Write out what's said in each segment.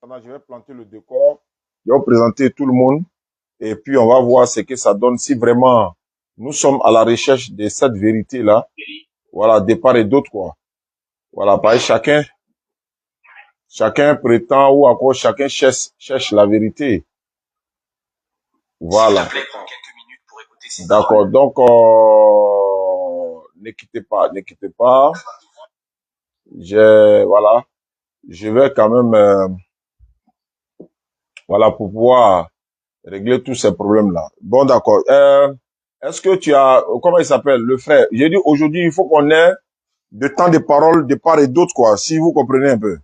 attendant, je vais planter le décor. Je vais vous présenter tout le monde. Et puis, on va voir ce que ça donne si vraiment nous sommes à la recherche de cette vérité-là. Voilà, de part et d'autre, quoi. Voilà, pareil, chacun prétend ou encore chacun cherche la vérité. Voilà. D'accord, donc, ne quittez pas. Voilà, je vais quand même, voilà, pour pouvoir régler tous ces problèmes-là. Bon, d'accord. Est-ce que tu as, comment il s'appelle, le frère? J'ai dit aujourd'hui, il faut qu'on ait de temps de parole de part et d'autre, quoi, si vous comprenez un peu.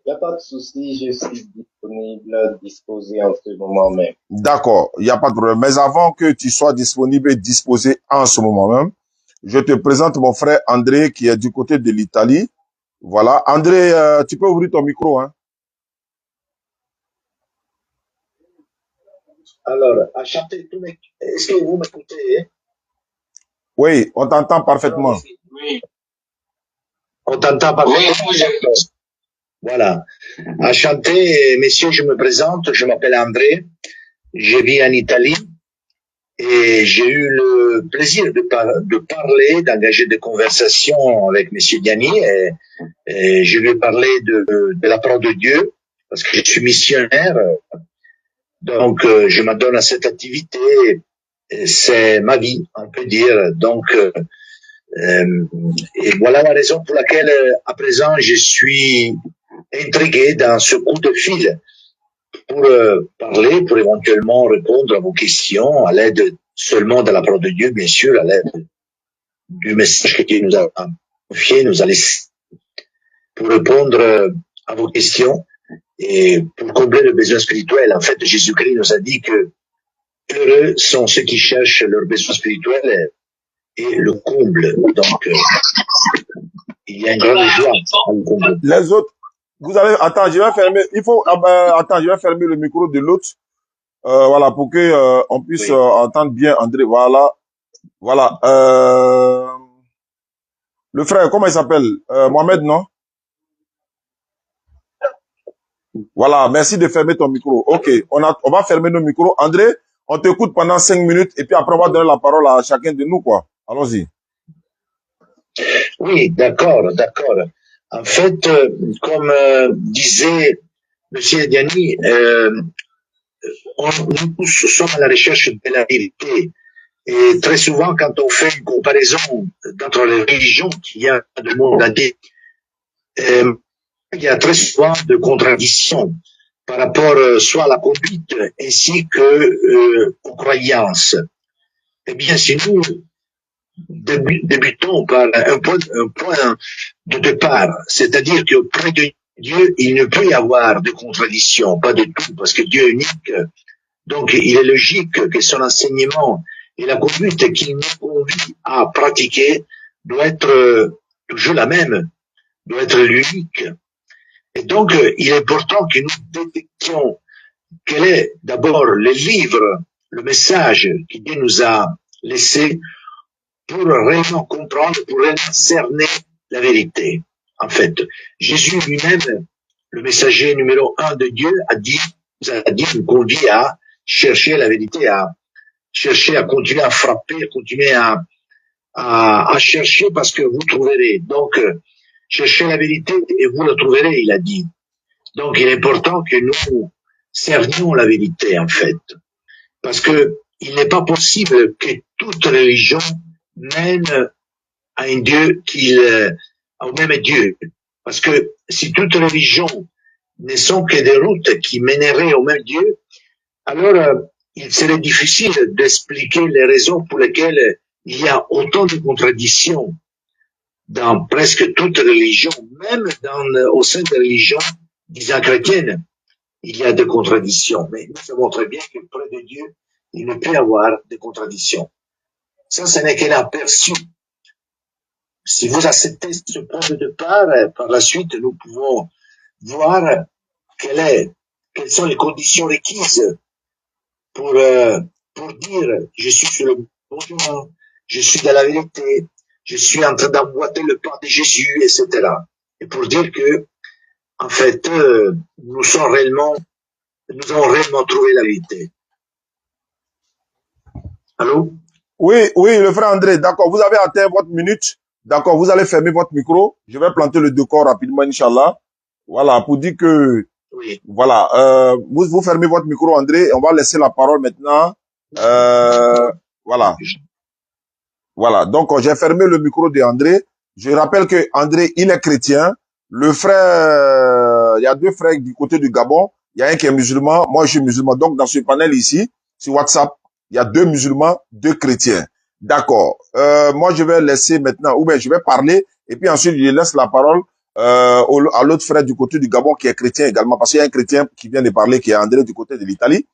Il n'y a pas de souci, je suis disponible, disposé en ce moment même. D'accord, il n'y a pas de problème. Mais avant que tu sois disponible et disposé en ce moment même, je te présente mon frère André qui est du côté de l'Italie. Voilà. André, tu peux ouvrir ton micro, hein? Alors, est-ce que vous m'écoutez? Oui, on t'entend parfaitement. Oui. On t'entend parfaitement? Oui. Voilà. Enchanté, messieurs, je me présente, je m'appelle André, je vis en Italie et j'ai eu le plaisir de parler, d'engager des conversations avec monsieur Diani et je lui ai parlé de la parole de Dieu parce que je suis missionnaire, donc je m'adonne à cette activité, c'est ma vie, on peut dire, donc et voilà la raison pour laquelle à présent je suis intrigué dans ce coup de fil pour parler, pour éventuellement répondre à vos questions à l'aide seulement de la parole de Dieu, bien sûr, à l'aide du message que Dieu nous a confié, nous a laissé, pour répondre à vos questions et pour combler le besoin spirituel. En fait, Jésus-Christ nous a dit que heureux sont ceux qui cherchent leur besoin spirituel et le comble. Donc, il y a une grande joie à le combler. Les autres, vous allez, attends, je vais fermer, attends, je vais fermer le micro de l'autre, voilà, pour que on puisse Oui. entendre bien André, voilà, le frère, comment il s'appelle? Mohamed, non? Voilà, merci de fermer ton micro. Ok, on va fermer nos micros. André, on t'écoute pendant 5 minutes et puis après on va donner la parole à chacun de nous, quoi. Allons-y. Oui, d'accord. En fait, comme disait M. Diani, nous tous sommes à la recherche de la vérité. Et très souvent, quand on fait une comparaison entre les religions qu'il y a dans le monde entier, il y a très souvent de contradictions par rapport soit à la conduite ainsi que aux croyances. Eh bien, si nous débutons par un point de départ, c'est-à-dire qu'auprès de Dieu, il ne peut y avoir de contradiction, pas du tout, parce que Dieu est unique. Donc, il est logique que son enseignement et la conduite qu'il nous convie à pratiquer doit être toujours la même, doit être l'unique. Et donc, il est important que nous détections quel est d'abord le livre, le message que Dieu nous a laissé pour réellement comprendre, pour réellement cerner la vérité. En fait, Jésus lui-même, le messager numéro 1 de Dieu, nous conduit à chercher la vérité, à chercher à continuer à frapper, à continuer à chercher parce que vous trouverez. Donc, cherchez la vérité et vous la trouverez, il a dit. Donc, il est important que nous cernions la vérité, en fait. Parce que il n'est pas possible que toute religion mène à un Dieu au même Dieu. Parce que si toute religion ne sont que des routes qui mèneraient au même Dieu, alors il serait difficile d'expliquer les raisons pour lesquelles il y a autant de contradictions dans presque toute religion, même au sein des religions, disons chrétiennes, il y a des contradictions. Mais nous savons très bien que près de Dieu, il ne peut y avoir de contradictions. Ça, ce n'est qu'un aperçu. Si vous acceptez ce point de départ, par la suite, nous pouvons voir quelles sont les conditions requises pour dire je suis sur le bon chemin, je suis dans la vérité, je suis en train d'emboîter le pas de Jésus, etc. Et pour dire que en fait, nous avons réellement trouvé la vérité. Allô? Oui, oui, le frère André, d'accord, vous avez atteint votre minute. D'accord, vous allez fermer votre micro. Je vais planter le décor rapidement, Inch'Allah. Voilà, pour dire que, Oui. voilà, vous fermez votre micro, André, et on va laisser la parole maintenant. Voilà. Voilà, donc j'ai fermé le micro de André. Je rappelle que André, il est chrétien. Le frère, il y a deux frères du côté du Gabon. Il y a un qui est musulman, moi je suis musulman. Donc dans ce panel ici, sur WhatsApp, il y a deux musulmans, deux chrétiens. D'accord. Moi je vais laisser maintenant, ou bien je vais parler, et puis ensuite je laisse la parole à l'autre frère du côté du Gabon qui est chrétien également, parce qu'il y a un chrétien qui vient de parler, qui est André du côté de l'Italie.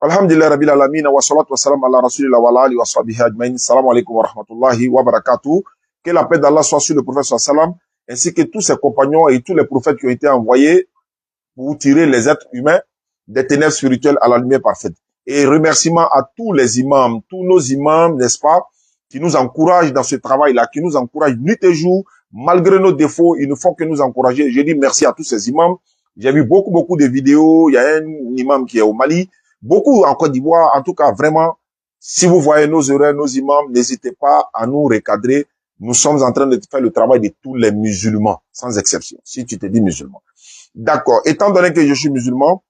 Alhamdulillah Rabbil Alamin wa salatu wa salam ala Rasulillah wa ala alihi wa sahbihi ajma'in. Salam alaikum wa rahmatullahi wa barakatuh. Que la paix d'Allah soit sur le prophète sallam, ainsi que tous ses compagnons et tous les prophètes qui ont été envoyés pour tirer les êtres humains des ténèbres spirituelles à la lumière parfaite. Et remerciement à tous les imams, tous nos imams, n'est-ce pas, qui nous encouragent dans ce travail-là, qui nous encouragent nuit et jour, malgré nos défauts, ils ne font que nous encourager. Je dis merci à tous ces imams. J'ai vu beaucoup de vidéos. Il y a un imam qui est au Mali, beaucoup en Côte d'Ivoire. En tout cas, vraiment, si vous voyez nos erreurs, nos imams, n'hésitez pas à nous recadrer. Nous sommes en train de faire le travail de tous les musulmans, sans exception, si tu te dis musulman. D'accord. Étant donné que je suis musulman,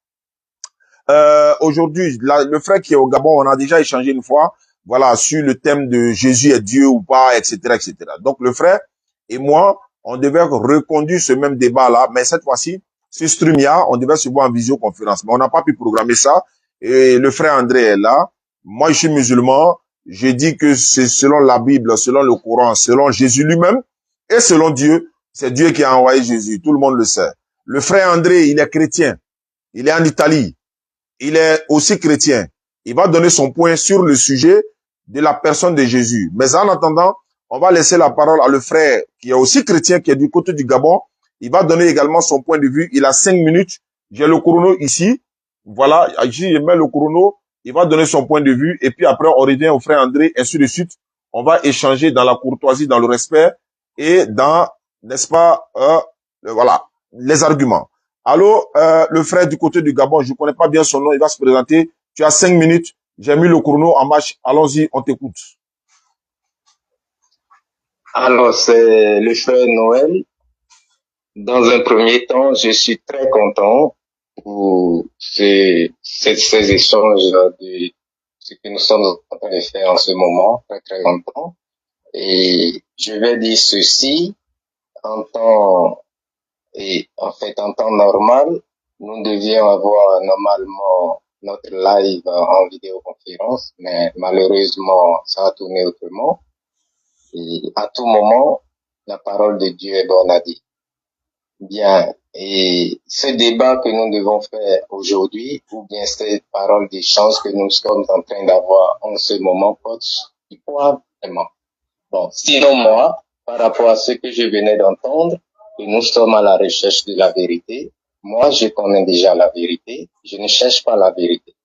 aujourd'hui, le frère qui est au Gabon, on a déjà échangé une fois, voilà, sur le thème de Jésus est Dieu ou pas, etc., etc. Donc, le frère et moi, on devait reconduire ce même débat-là, mais cette fois-ci, sur Strumia, on devait se voir en visioconférence, mais on n'a pas pu programmer ça. Et le frère André est là. Moi, je suis musulman. Je dis que c'est selon la Bible, selon le Coran, selon Jésus lui-même et selon Dieu. C'est Dieu qui a envoyé Jésus. Tout le monde le sait. Le frère André, il est chrétien. Il est en Italie. Il est aussi chrétien. Il va donner son point sur le sujet de la personne de Jésus. Mais en attendant, on va laisser la parole à le frère qui est aussi chrétien, qui est du côté du Gabon. Il va donner également son point de vue. Il a 5 minutes. J'ai le chrono ici. Voilà, ici, je mets le chrono. Il va donner son point de vue. Et puis après, on revient au frère André, ainsi de suite. On va échanger dans la courtoisie, dans le respect et dans, n'est-ce pas, voilà, les arguments. Allô, le frère du côté du Gabon, je ne connais pas bien son nom, il va se présenter. Tu as 5 minutes, j'ai mis le chrono en marche. Allons-y, on t'écoute. Alors, c'est le frère Noël. Dans un premier temps, je suis très content pour ces échanges de ce que nous sommes en train de faire en ce moment, très content. Et je vais dire ceci, en temps normal, nous devions avoir normalement notre live en vidéoconférence, mais malheureusement, ça a tourné autrement. Et à tout moment, la parole de Dieu est bonne à dire. Bien. Et ce débat que nous devons faire aujourd'hui, ou bien cette parole d'échange que nous sommes en train d'avoir en ce moment, coach, il pourra vraiment. Bon, sinon moi, par rapport à ce que je venais d'entendre, que nous sommes à la recherche de la vérité, moi, je connais déjà la vérité, je ne cherche pas la vérité.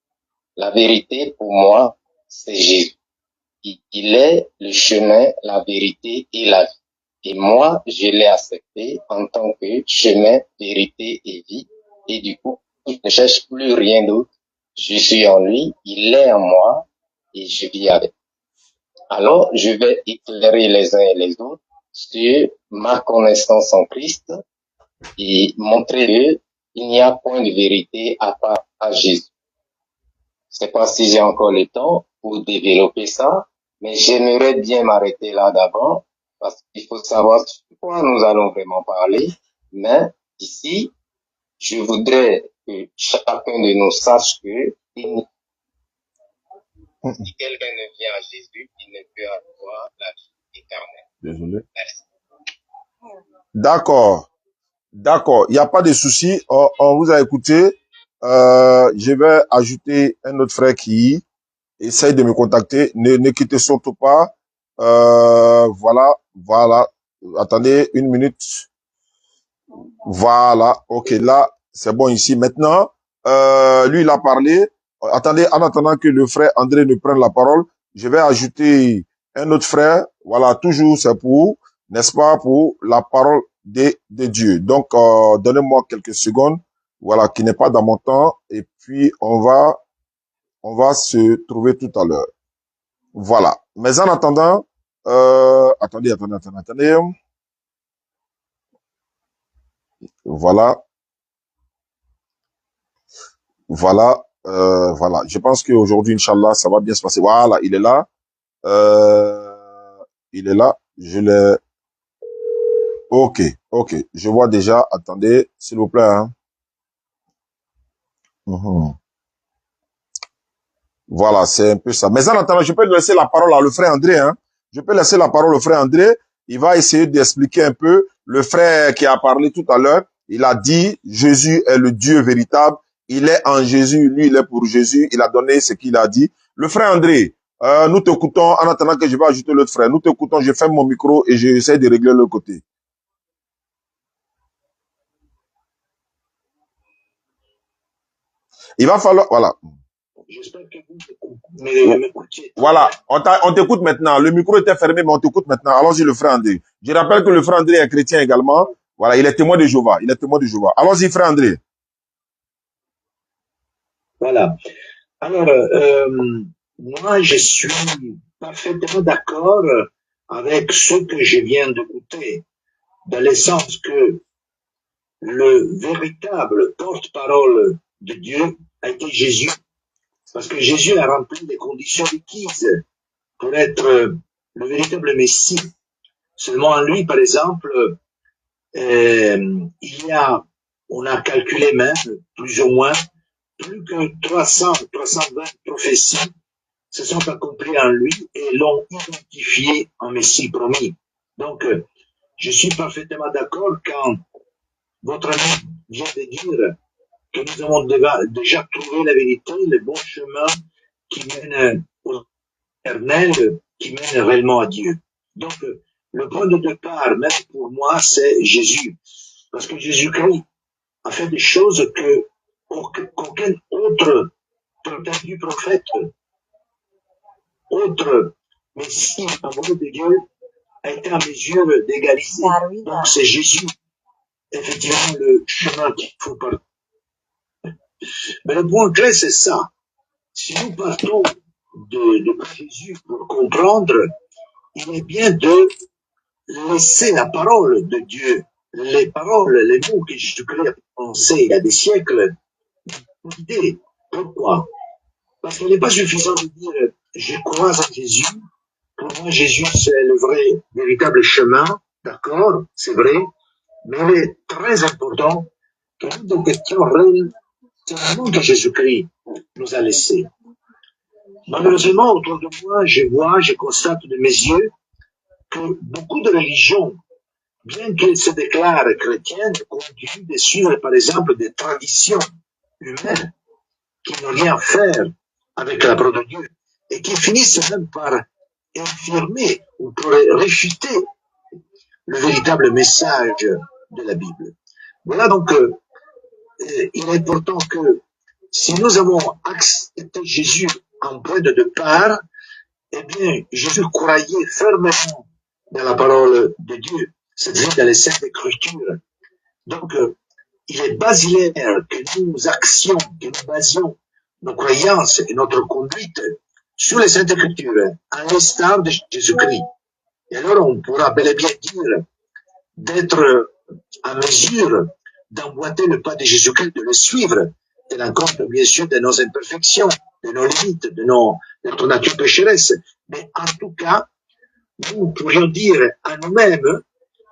La vérité, pour moi, c'est Jésus. Il est le chemin, la vérité et la vie. Et moi, je l'ai accepté en tant que chemin, vérité et vie. Et du coup, je ne cherche plus rien d'autre. Je suis en lui, il est en moi et je vis avec. Alors, je vais éclairer les uns et les autres sur ma connaissance en Christ et montrer qu'il n'y a point de vérité à part à Jésus. Je sais pas si j'ai encore le temps pour développer ça, mais j'aimerais bien m'arrêter là d'abord parce qu'il faut savoir sur quoi nous allons vraiment parler. Mais ici, je voudrais que chacun de nous sache que si quelqu'un ne vient à Jésus, il ne peut avoir la vie éternelle. Désolé. Merci. D'accord. D'accord. Il n'y a pas de souci. On vous a écouté. Je vais ajouter un autre frère qui essaye de me contacter. Ne quittez surtout pas. Voilà. Attendez une minute. Voilà. Ok, là, c'est bon ici. Maintenant, lui, il a parlé. Attendez, en attendant que le frère André ne prenne la parole, je vais ajouter un autre frère. Voilà, toujours c'est pour, n'est-ce pas, pour la parole de Dieu. Donc, donnez-moi quelques secondes, voilà, qui n'est pas dans mon temps, et puis on va se trouver tout à l'heure. Voilà. Mais en attendant, attendez. Voilà, voilà. Je pense qu'aujourd'hui, Inch'Allah, ça va bien se passer. Voilà, il est là. Il est là. Je l'ai. Ok. Je vois déjà. Attendez, s'il vous plaît. Hein. Voilà, c'est un peu ça. Mais en attendant, je peux laisser la parole à le frère André. Hein. Je peux laisser la parole au frère André. Il va essayer d'expliquer un peu. Le frère qui a parlé tout à l'heure, il a dit Jésus est le Dieu véritable. Il est en Jésus. Lui, il est pour Jésus. Il a donné ce qu'il a dit. Le frère André, nous t'écoutons. En attendant que je vais ajouter l'autre frère, nous t'écoutons. Je ferme mon micro et j'essaie de régler le côté. Il va falloir... Voilà. J'espère que vous m'écoutiez. Voilà, on t'écoute maintenant. Le micro était fermé, mais on t'écoute maintenant. Allons-y, le frère André. Je rappelle que le frère André est chrétien également. Voilà, il est témoin de Jéhovah. Allons-y, frère André. Voilà. Alors, moi, je suis parfaitement d'accord avec ce que je viens d'écouter, dans le sens que le véritable porte-parole de Dieu a été Jésus, parce que Jésus a rempli les conditions requises pour être le véritable Messie. Seulement en lui, par exemple, on a calculé même, plus ou moins, plus que 320 prophéties se sont accomplies en lui et l'ont identifié en Messie promis. Donc, je suis parfaitement d'accord quand votre ami vient de dire que nous avons déjà trouvé la vérité, le bon chemin qui mène au éternel, qui mène réellement à Dieu. Donc, le point de départ, même pour moi, c'est Jésus. Parce que Jésus-Christ a fait des choses qu'aucun autre prétendu prophète, autre Messie, envoyé de Dieu, a été en mesure d'égaliser. Donc, c'est Jésus, effectivement, le chemin qu'il faut partir. Mais le point clé, c'est ça. Si nous partons de Jésus pour comprendre, il est bien de laisser la parole de Dieu, les paroles, les mots que Jésus-Christ a prononcés il y a des siècles, guider. Pourquoi? Parce qu'il n'est pas suffisant de dire je crois en Jésus. Pour moi, Jésus, c'est le vrai, véritable chemin. D'accord, c'est vrai. Mais il est très important que nous détections réellement le nom que Jésus-Christ nous a laissé. Malheureusement, autour de moi, je constate de mes yeux que beaucoup de religions, bien qu'elles se déclarent chrétiennes, continuent de suivre, par exemple, des traditions humaines qui n'ont rien à faire avec la parole de Dieu et qui finissent même par infirmer ou pour réfuter le véritable message de la Bible. Voilà donc, il est important que si nous avons accepté Jésus en point de départ, eh bien, Jésus croyait fermement dans la parole de Dieu, c'est-à-dire dans les Saintes Écritures. Donc, il est basilaire que nous actions, que nous basions nos croyances et notre conduite sur les Saintes Écritures, à l'instar de Jésus-Christ. Et alors, on pourra bel et bien dire d'être à mesure d'emboîter le pas de Jésus-Christ, de le suivre, tenant compte, bien sûr, de nos imperfections, de nos limites, de notre nature pécheresse. Mais en tout cas, nous pourrions dire à nous-mêmes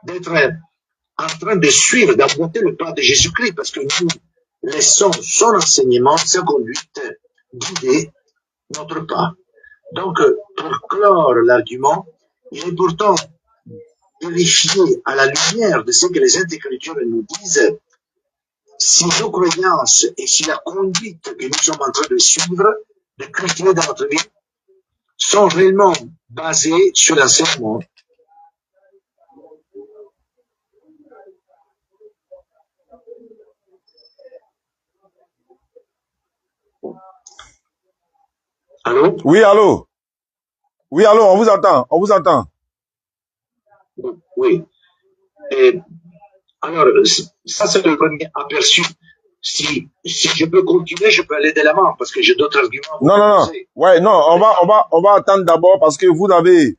d'être en train de suivre, d'emboîter le pas de Jésus-Christ, parce que nous laissons son enseignement, sa conduite guider notre pas. Donc, pour clore l'argument, il est important de vérifier à la lumière de ce que les Saintes Écritures nous disent si nos croyances et si la conduite que nous sommes en train de suivre, de cultiver dans notre vie, sont réellement basées sur l'enseignement. Allô? Oui, allô? Oui, allô, on vous entend. Oui. Et Alors, ça, c'est le premier aperçu. Si je peux continuer, je peux aller de l'avant parce que j'ai d'autres arguments. Non. Ouais, non, on va attendre d'abord parce que vous avez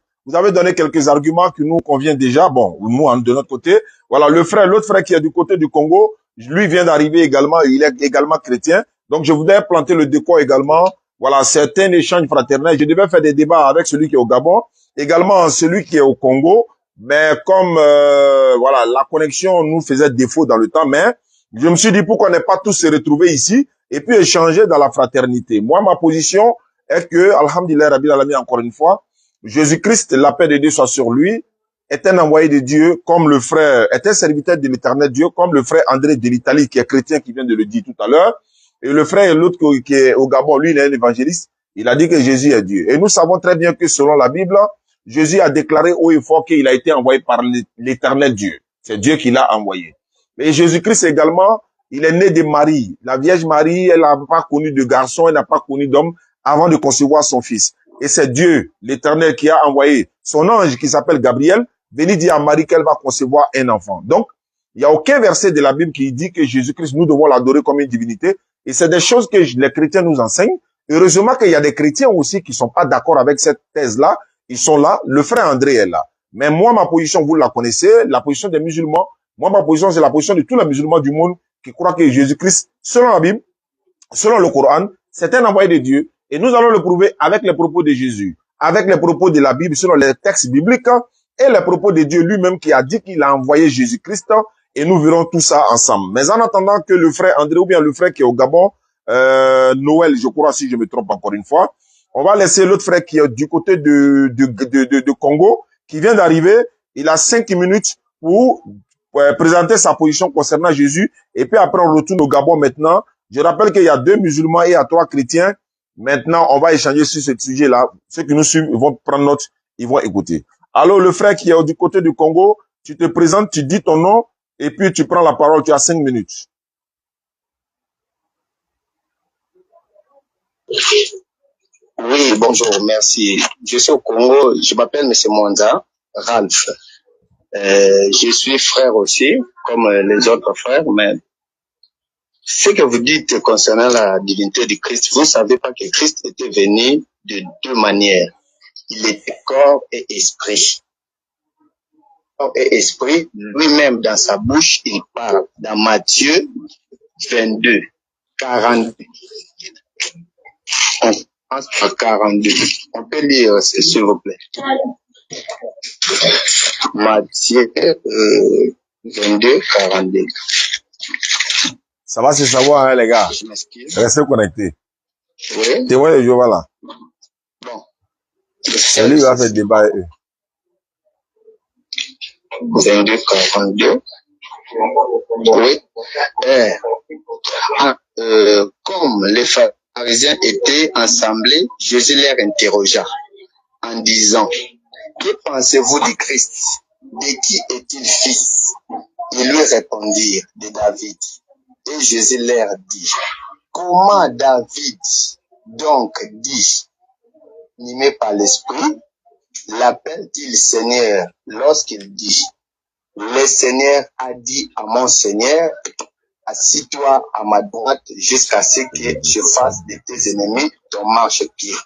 donné quelques arguments qui nous conviennent déjà. Bon, nous, de notre côté. Voilà, l'autre frère qui est du côté du Congo, lui vient d'arriver également, il est également chrétien. Donc, je voudrais planter le décor également. Voilà, c'est un échange fraternel. Je devais faire des débats avec celui qui est au Gabon, également celui qui est au Congo. Mais comme, voilà, la connexion nous faisait défaut dans le temps, mais je me suis dit pourquoi ne pas tous se retrouver ici et puis échanger dans la fraternité. Moi, ma position est que, alhamdulillah, Rabbil Alamin, encore une fois, Jésus-Christ, la paix de Dieu soit sur lui, est un envoyé de Dieu, comme le frère, est un serviteur de l'éternel Dieu, comme le frère André de l'Italie, qui est chrétien, qui vient de le dire tout à l'heure. Et le frère et l'autre qui est au Gabon, lui, il est un évangéliste. Il a dit que Jésus est Dieu. Et nous savons très bien que selon la Bible, Jésus a déclaré haut et fort qu'il a été envoyé par l'éternel Dieu. C'est Dieu qui l'a envoyé. Mais Jésus-Christ également, il est né de Marie. La Vierge Marie, elle n'a pas connu de garçon, elle n'a pas connu d'homme avant de concevoir son fils. Et c'est Dieu, l'Éternel, qui a envoyé son ange qui s'appelle Gabriel, venir dire à Marie qu'elle va concevoir un enfant. Donc, il n'y a aucun verset de la Bible qui dit que Jésus-Christ, nous devons l'adorer comme une divinité. Et c'est des choses que les chrétiens nous enseignent. Heureusement qu'il y a des chrétiens aussi qui sont pas d'accord avec cette thèse-là. Ils sont là. Le frère André est là. Mais moi, ma position, vous la connaissez, la position des musulmans. Moi, ma position, c'est la position de tous les musulmans du monde qui croient que Jésus-Christ, selon la Bible, selon le Coran, c'est un envoyé de Dieu. Et nous allons le prouver avec les propos de Jésus, avec les propos de la Bible, selon les textes bibliques, et les propos de Dieu lui-même qui a dit qu'il a envoyé Jésus-Christ. Et nous verrons tout ça ensemble. Mais en attendant que le frère André ou bien le frère qui est au Gabon, Noël, je crois, si je me trompe encore une fois, on va laisser l'autre frère qui est du côté de Congo, qui vient d'arriver. Il a 5 minutes pour présenter sa position concernant Jésus. Et puis après, on retourne au Gabon maintenant. Je rappelle qu'il y a 2 musulmans et il y a 3 chrétiens. Maintenant, on va échanger sur ce sujet-là. Ceux qui nous suivent, ils vont prendre note, ils vont écouter. Alors, le frère qui est du côté du Congo, tu te présentes, tu dis ton nom, et puis tu prends la parole, tu as 5 minutes. Oui, bonjour, merci. Je suis au Congo, je m'appelle M. Monza, Ralph. Je suis frère aussi, comme les autres frères, mais ce que vous dites concernant la divinité de Christ, vous ne savez pas que Christ était venu de 2 manières. Il était corps et esprit. Corps et esprit, lui-même dans sa bouche, il parle dans Matthieu 22, 42. 42. On peut lire, s'il vous plaît. Matthieu 22, 42. Ça va se savoir, hein, les gars. Restez connectés. Oui. Témoin de Jéhovah là. Bon. C'est lui qui va faire débat avec eux. 22, 42. Oui. Comme les pharisiens étaient assemblés, Jésus les interrogea en disant: que pensez-vous du Christ? De qui est-il fils? Ils lui répondirent: de David. Et Jésus leur dit: comment David donc dit, animé par l'Esprit, l'appelle-t-il Seigneur lorsqu'il dit: le Seigneur a dit à mon Seigneur, assis-toi à ma droite jusqu'à ce que je fasse de tes ennemis ton marchepied.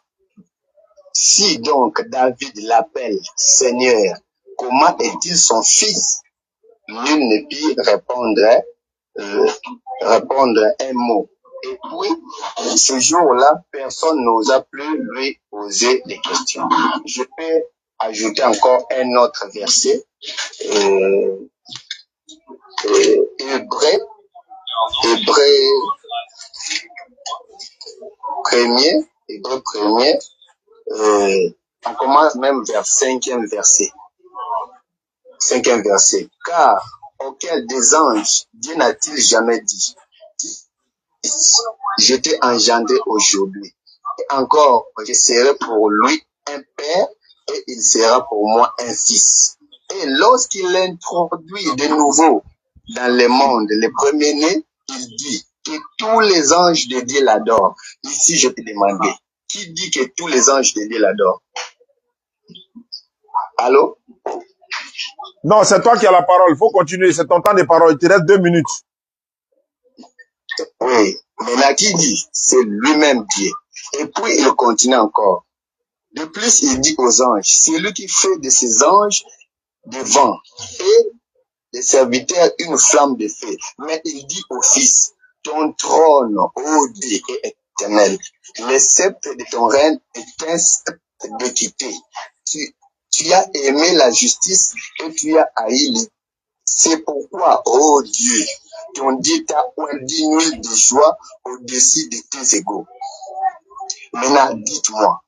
Si donc David l'appelle Seigneur, comment est-il son fils? Nul ne put répondre un mot. Et puis, ce jour-là, personne n'osa plus lui poser des questions. Je peux ajouter encore un autre verset. Hébreu premier, on commence même vers 5e verset. 5e verset. Car auquel des anges Dieu n'a-t-il jamais dit: je t'ai engendré aujourd'hui. Et encore, je serai pour lui un père et il sera pour moi un fils. Et lorsqu'il introduit de nouveau dans le monde les premiers-nés, il dit que tous les anges de Dieu l'adorent. Ici, je te demandais, qui dit que tous les anges de Dieu l'adorent? Allô? Non, c'est toi qui as la parole. Il faut continuer. C'est ton temps de parole. Il te reste 2 minutes. Oui, mais là qui dit, c'est lui-même Dieu. Et puis il continue encore. De plus, il dit aux anges, c'est lui qui fait de ses anges des vents et des serviteurs une flamme de feu. Mais il dit au Fils, ton trône, ô Dieu, est éternel. Le sceptre de ton règne est un sceptre d'équité. Tu as aimé la justice et tu as haï les. C'est pourquoi, ô Dieu, ton Dieu t'a oint d'une huile de joie au-dessus de tes égaux. Maintenant, dites-moi,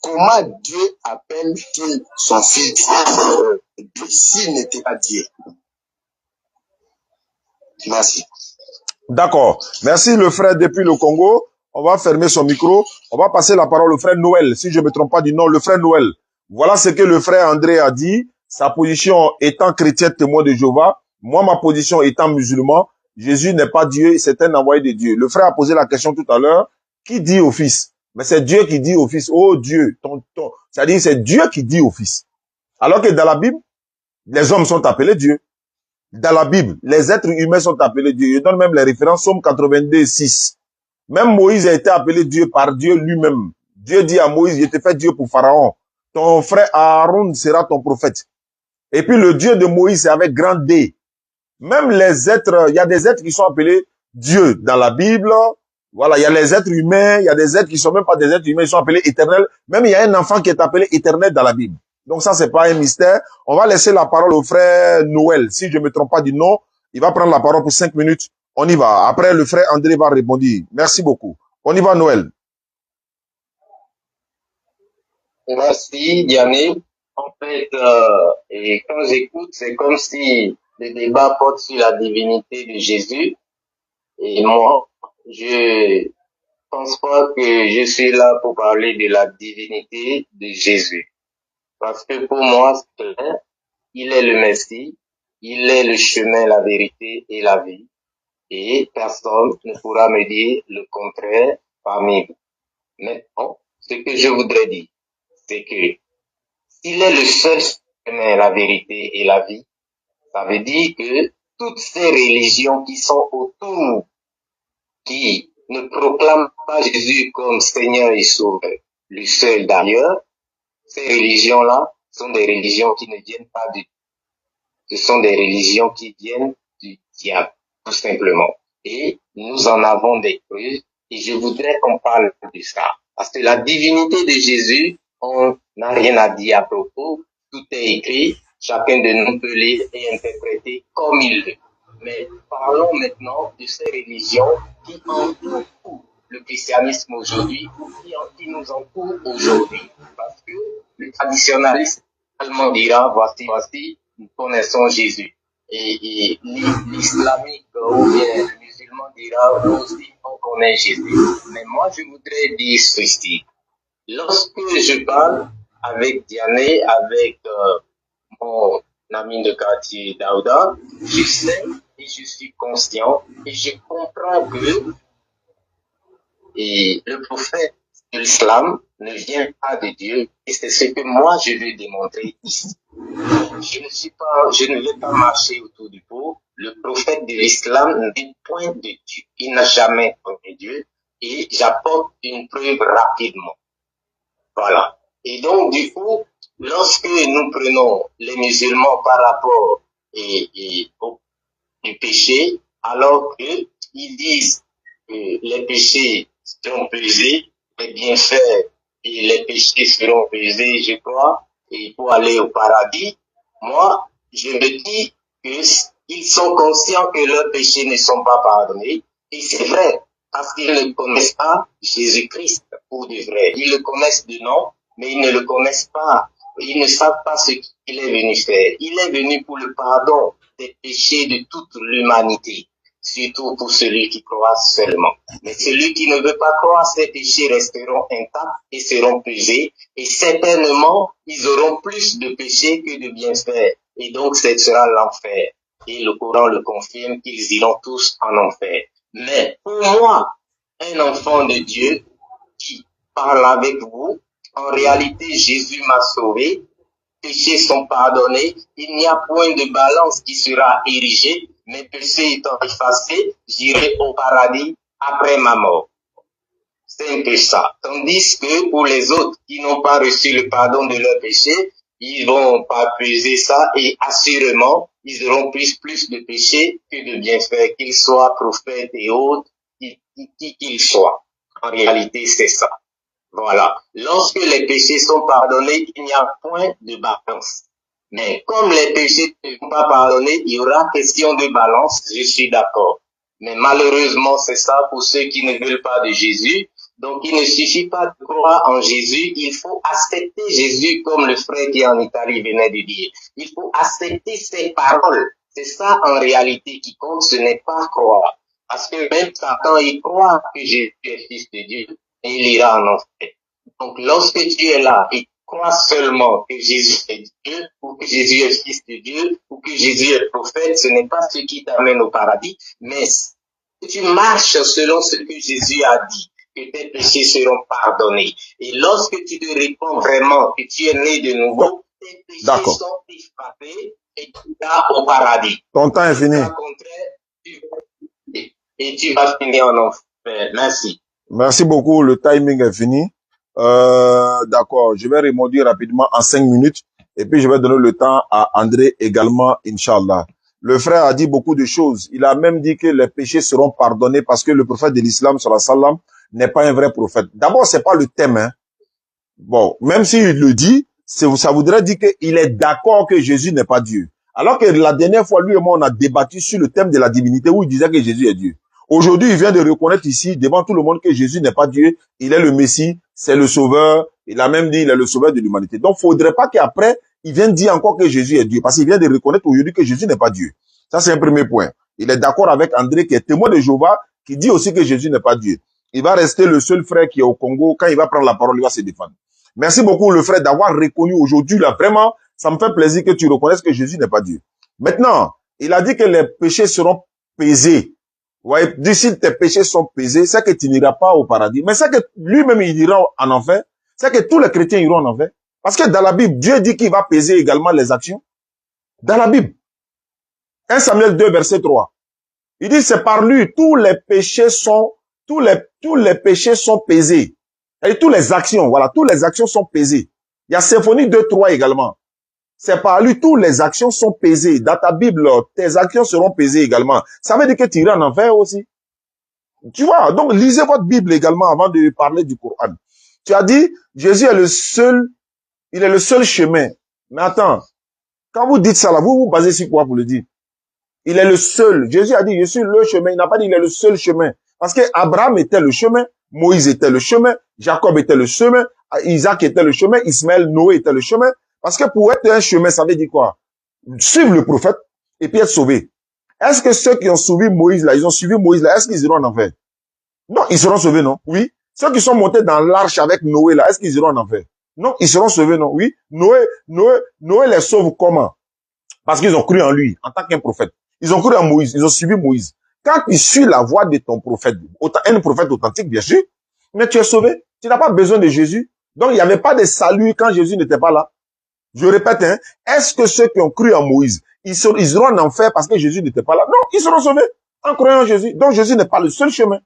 comment Dieu appelle-t-il son fils s'il n'était pas Dieu? Merci. D'accord. Merci le frère depuis le Congo. On va fermer son micro. On va passer la parole au frère Noël. Si je ne me trompe pas du nom, le frère Noël. Voilà ce que le frère André a dit. Sa position étant chrétien témoin de Jéhovah. Moi, ma position étant musulman. Jésus n'est pas Dieu, c'est un envoyé de Dieu. Le frère a posé la question tout à l'heure. Qui dit au Fils? Mais c'est Dieu qui dit au Fils. Oh Dieu, c'est-à-dire c'est Dieu qui dit au Fils. Alors que dans la Bible, les hommes sont appelés Dieu. Dans la Bible, les êtres humains sont appelés Dieu. Je donne même les références, Somme 82, 6. Même Moïse a été appelé Dieu par Dieu lui-même. Dieu dit à Moïse, je t'ai fait Dieu pour Pharaon. Ton frère Aaron sera ton prophète. Et puis le Dieu de Moïse, c'est avec grand D. Même les êtres, il y a des êtres qui sont appelés Dieu dans la Bible. Voilà, il y a les êtres humains, il y a des êtres qui sont même pas des êtres humains, ils sont appelés éternels. Même il y a un enfant qui est appelé éternel dans la Bible. Donc ça, c'est pas un mystère. On va laisser la parole au frère Noël. Si je ne me trompe pas du nom, il va prendre la parole pour 5 minutes. On y va. Après, le frère André va répondre. Merci beaucoup. On y va, Noël. Merci, Diane. En fait, et quand j'écoute, c'est comme si le débat porte sur la divinité de Jésus. Et moi, je pense pas que je suis là pour parler de la divinité de Jésus. Parce que pour moi, il est le Messie, il est le chemin, la vérité et la vie. Et personne ne pourra me dire le contraire parmi vous. Maintenant, ce que je voudrais dire, c'est que s'il est le seul chemin, la vérité et la vie, ça veut dire que toutes ces religions qui sont autour, qui ne proclament pas Jésus comme Seigneur et Sauveur, le seul d'ailleurs, ces religions-là sont des religions qui ne viennent pas du ce sont des religions qui viennent du diable, tout simplement. Et nous en avons des preuves, et je voudrais qu'on parle de ça. Parce que la divinité de Jésus, on n'a rien à dire à propos, tout est écrit, chacun de nous peut lire et interpréter comme il veut. Mais parlons maintenant de ces religions qui entourent le christianisme aujourd'hui, qui nous entourent aujourd'hui. Parce que le traditionnaliste allemand dira, voici, nous connaissons Jésus. Et l'islamique ou bien le musulman dira, nous aussi, on connaît Jésus. Mais moi, je voudrais dire ceci. Lorsque je parle avec Diane, avec mon ami de quartier Daouda, je sais et je suis conscient et je comprends que le prophète de l'islam ne vient pas de Dieu et c'est ce que moi je veux démontrer ici. Je ne vais pas marcher autour du pot. Le prophète de l'islam n'est point de Dieu. Il n'a jamais connu Dieu et j'apporte une preuve rapidement. Voilà. Et donc, du coup, lorsque nous prenons les musulmans par rapport au péché, alors qu'ils disent que les péchés seront pesés, les bienfaits et les péchés seront pesés, je crois, et pour aller au paradis, moi, je me dis qu'ils sont conscients que leurs péchés ne sont pas pardonnés, et c'est vrai, parce qu'ils ne connaissent pas Jésus-Christ pour de vrai. Ils le connaissent de nom, mais ils ne le connaissent pas. Ils ne savent pas ce qu'il est venu faire. Il est venu pour le pardon des péchés de toute l'humanité, surtout pour celui qui croit seulement. Mais celui qui ne veut pas croire, ses péchés resteront intacts et seront pesés, et certainement, ils auront plus de péchés que de bienfaits. Et donc, ce sera l'enfer. Et le Coran le confirme qu'ils iront tous en enfer. Mais pour moi, un enfant de Dieu qui parle avec vous, en réalité, Jésus m'a sauvé. péchés sont pardonnés, il n'y a point de balance qui sera érigée, mes péchés étant effacés, j'irai au paradis après ma mort. C'est un peu ça. Tandis que pour les autres qui n'ont pas reçu le pardon de leurs péchés, ils vont pas peser ça et assurément, ils auront plus de péchés que de bienfaits, qu'ils soient prophètes et autres, qui qu'ils soient. En réalité, c'est ça. Voilà. Lorsque les péchés sont pardonnés, il n'y a point de balance. Mais comme les péchés ne sont pas pardonnés, il y aura question de balance, je suis d'accord. Mais malheureusement, c'est ça pour ceux qui ne veulent pas de Jésus. Donc, il ne suffit pas de croire en Jésus, il faut accepter Jésus comme le frère qui en Italie venait de dire. Il faut accepter ses paroles. C'est ça en réalité qui compte, ce n'est pas croire. Parce que même Satan, il croit que Jésus est fils de Dieu et il ira en enfer. Donc, lorsque tu es là et crois seulement que Jésus est Dieu, ou que Jésus est fils de Dieu, ou que Jésus est prophète, ce n'est pas ce qui t'amène au paradis, mais tu marches selon ce que Jésus a dit, que tes péchés seront pardonnés. Et lorsque tu te réponds vraiment que tu es né de nouveau, tes péchés sont effacés et tu vas au paradis. Ton temps est fini. Et tu vas finir en enfer. Merci. Merci beaucoup, le timing est fini. D'accord, je vais remonter rapidement en 5 minutes et puis je vais donner le temps à André également, Inch'Allah. Le frère a dit beaucoup de choses. Il a même dit que les péchés seront pardonnés parce que le prophète de l'islam, sallallahu alayhi wa sallam, n'est pas un vrai prophète. D'abord, c'est pas le thème, hein. Bon, même s'il le dit, ça voudrait dire qu'il est d'accord que Jésus n'est pas Dieu. Alors que la dernière fois, lui et moi, on a débattu sur le thème de la divinité où il disait que Jésus est Dieu. Aujourd'hui, il vient de reconnaître ici, devant tout le monde, que Jésus n'est pas Dieu, il est le Messie, c'est le Sauveur, il a même dit il est le Sauveur de l'humanité. Donc, faudrait pas qu'après, il vienne dire encore que Jésus est Dieu, parce qu'il vient de reconnaître aujourd'hui que Jésus n'est pas Dieu. Ça, c'est un premier point. Il est d'accord avec André, qui est témoin de Jéhovah, qui dit aussi que Jésus n'est pas Dieu. Il va rester le seul frère qui est au Congo. Quand il va prendre la parole, il va se défendre. Merci beaucoup, le frère, d'avoir reconnu aujourd'hui, là, vraiment, ça me fait plaisir que tu reconnaisses que Jésus n'est pas Dieu. Maintenant, il a dit que les péchés seront pesés. Ouais, d'ici tes péchés sont pesés, c'est que tu n'iras pas au paradis. Mais c'est que lui-même, il ira en enfer. C'est que tous les chrétiens iront en enfer. Parce que dans la Bible, Dieu dit qu'il va peser également les actions. Dans la Bible. 1 Samuel 2, verset 3. Il dit, c'est par lui, tous les péchés sont pesés. Et toutes les actions, voilà, toutes les actions sont pesées. Il y a Symphonie 2, 3 également. C'est par lui, toutes les actions sont pesées. Dans ta Bible, tes actions seront pesées également. Ça veut dire que tu iras en enfer aussi. Tu vois, donc lisez votre Bible également avant de parler du Coran. Tu as dit, Jésus est le seul, il est le seul chemin. Mais attends, quand vous dites ça là, vous vous basez sur quoi pour le dire? Il est le seul. Jésus a dit, je suis le chemin. Il n'a pas dit, il est le seul chemin. Parce que Abraham était le chemin, Moïse était le chemin, Jacob était le chemin, Isaac était le chemin, Ismaël, Noé était le chemin. Parce que pour être un chemin, ça veut dire quoi? Suivre le prophète et puis être sauvé. Est-ce que ceux qui ont suivi Moïse là, est-ce qu'ils iront en enfer? Non, ils seront sauvés, non? Oui. Ceux qui sont montés dans l'arche avec Noé là, est-ce qu'ils iront en enfer? Non, ils seront sauvés, non? Oui. Noé les sauve comment? Parce qu'ils ont cru en lui, en tant qu'un prophète. Ils ont cru en Moïse, ils ont suivi Moïse. Quand tu suis la voie de ton prophète, un prophète authentique, bien sûr, mais tu es sauvé. Tu n'as pas besoin de Jésus. Donc, il n'y avait pas de salut quand Jésus n'était pas là. Je répète, hein, est-ce que ceux qui ont cru en Moïse, ils iront en enfer parce que Jésus n'était pas là? Non, ils seront sauvés en croyant en Jésus. Donc, Jésus n'est pas le seul chemin.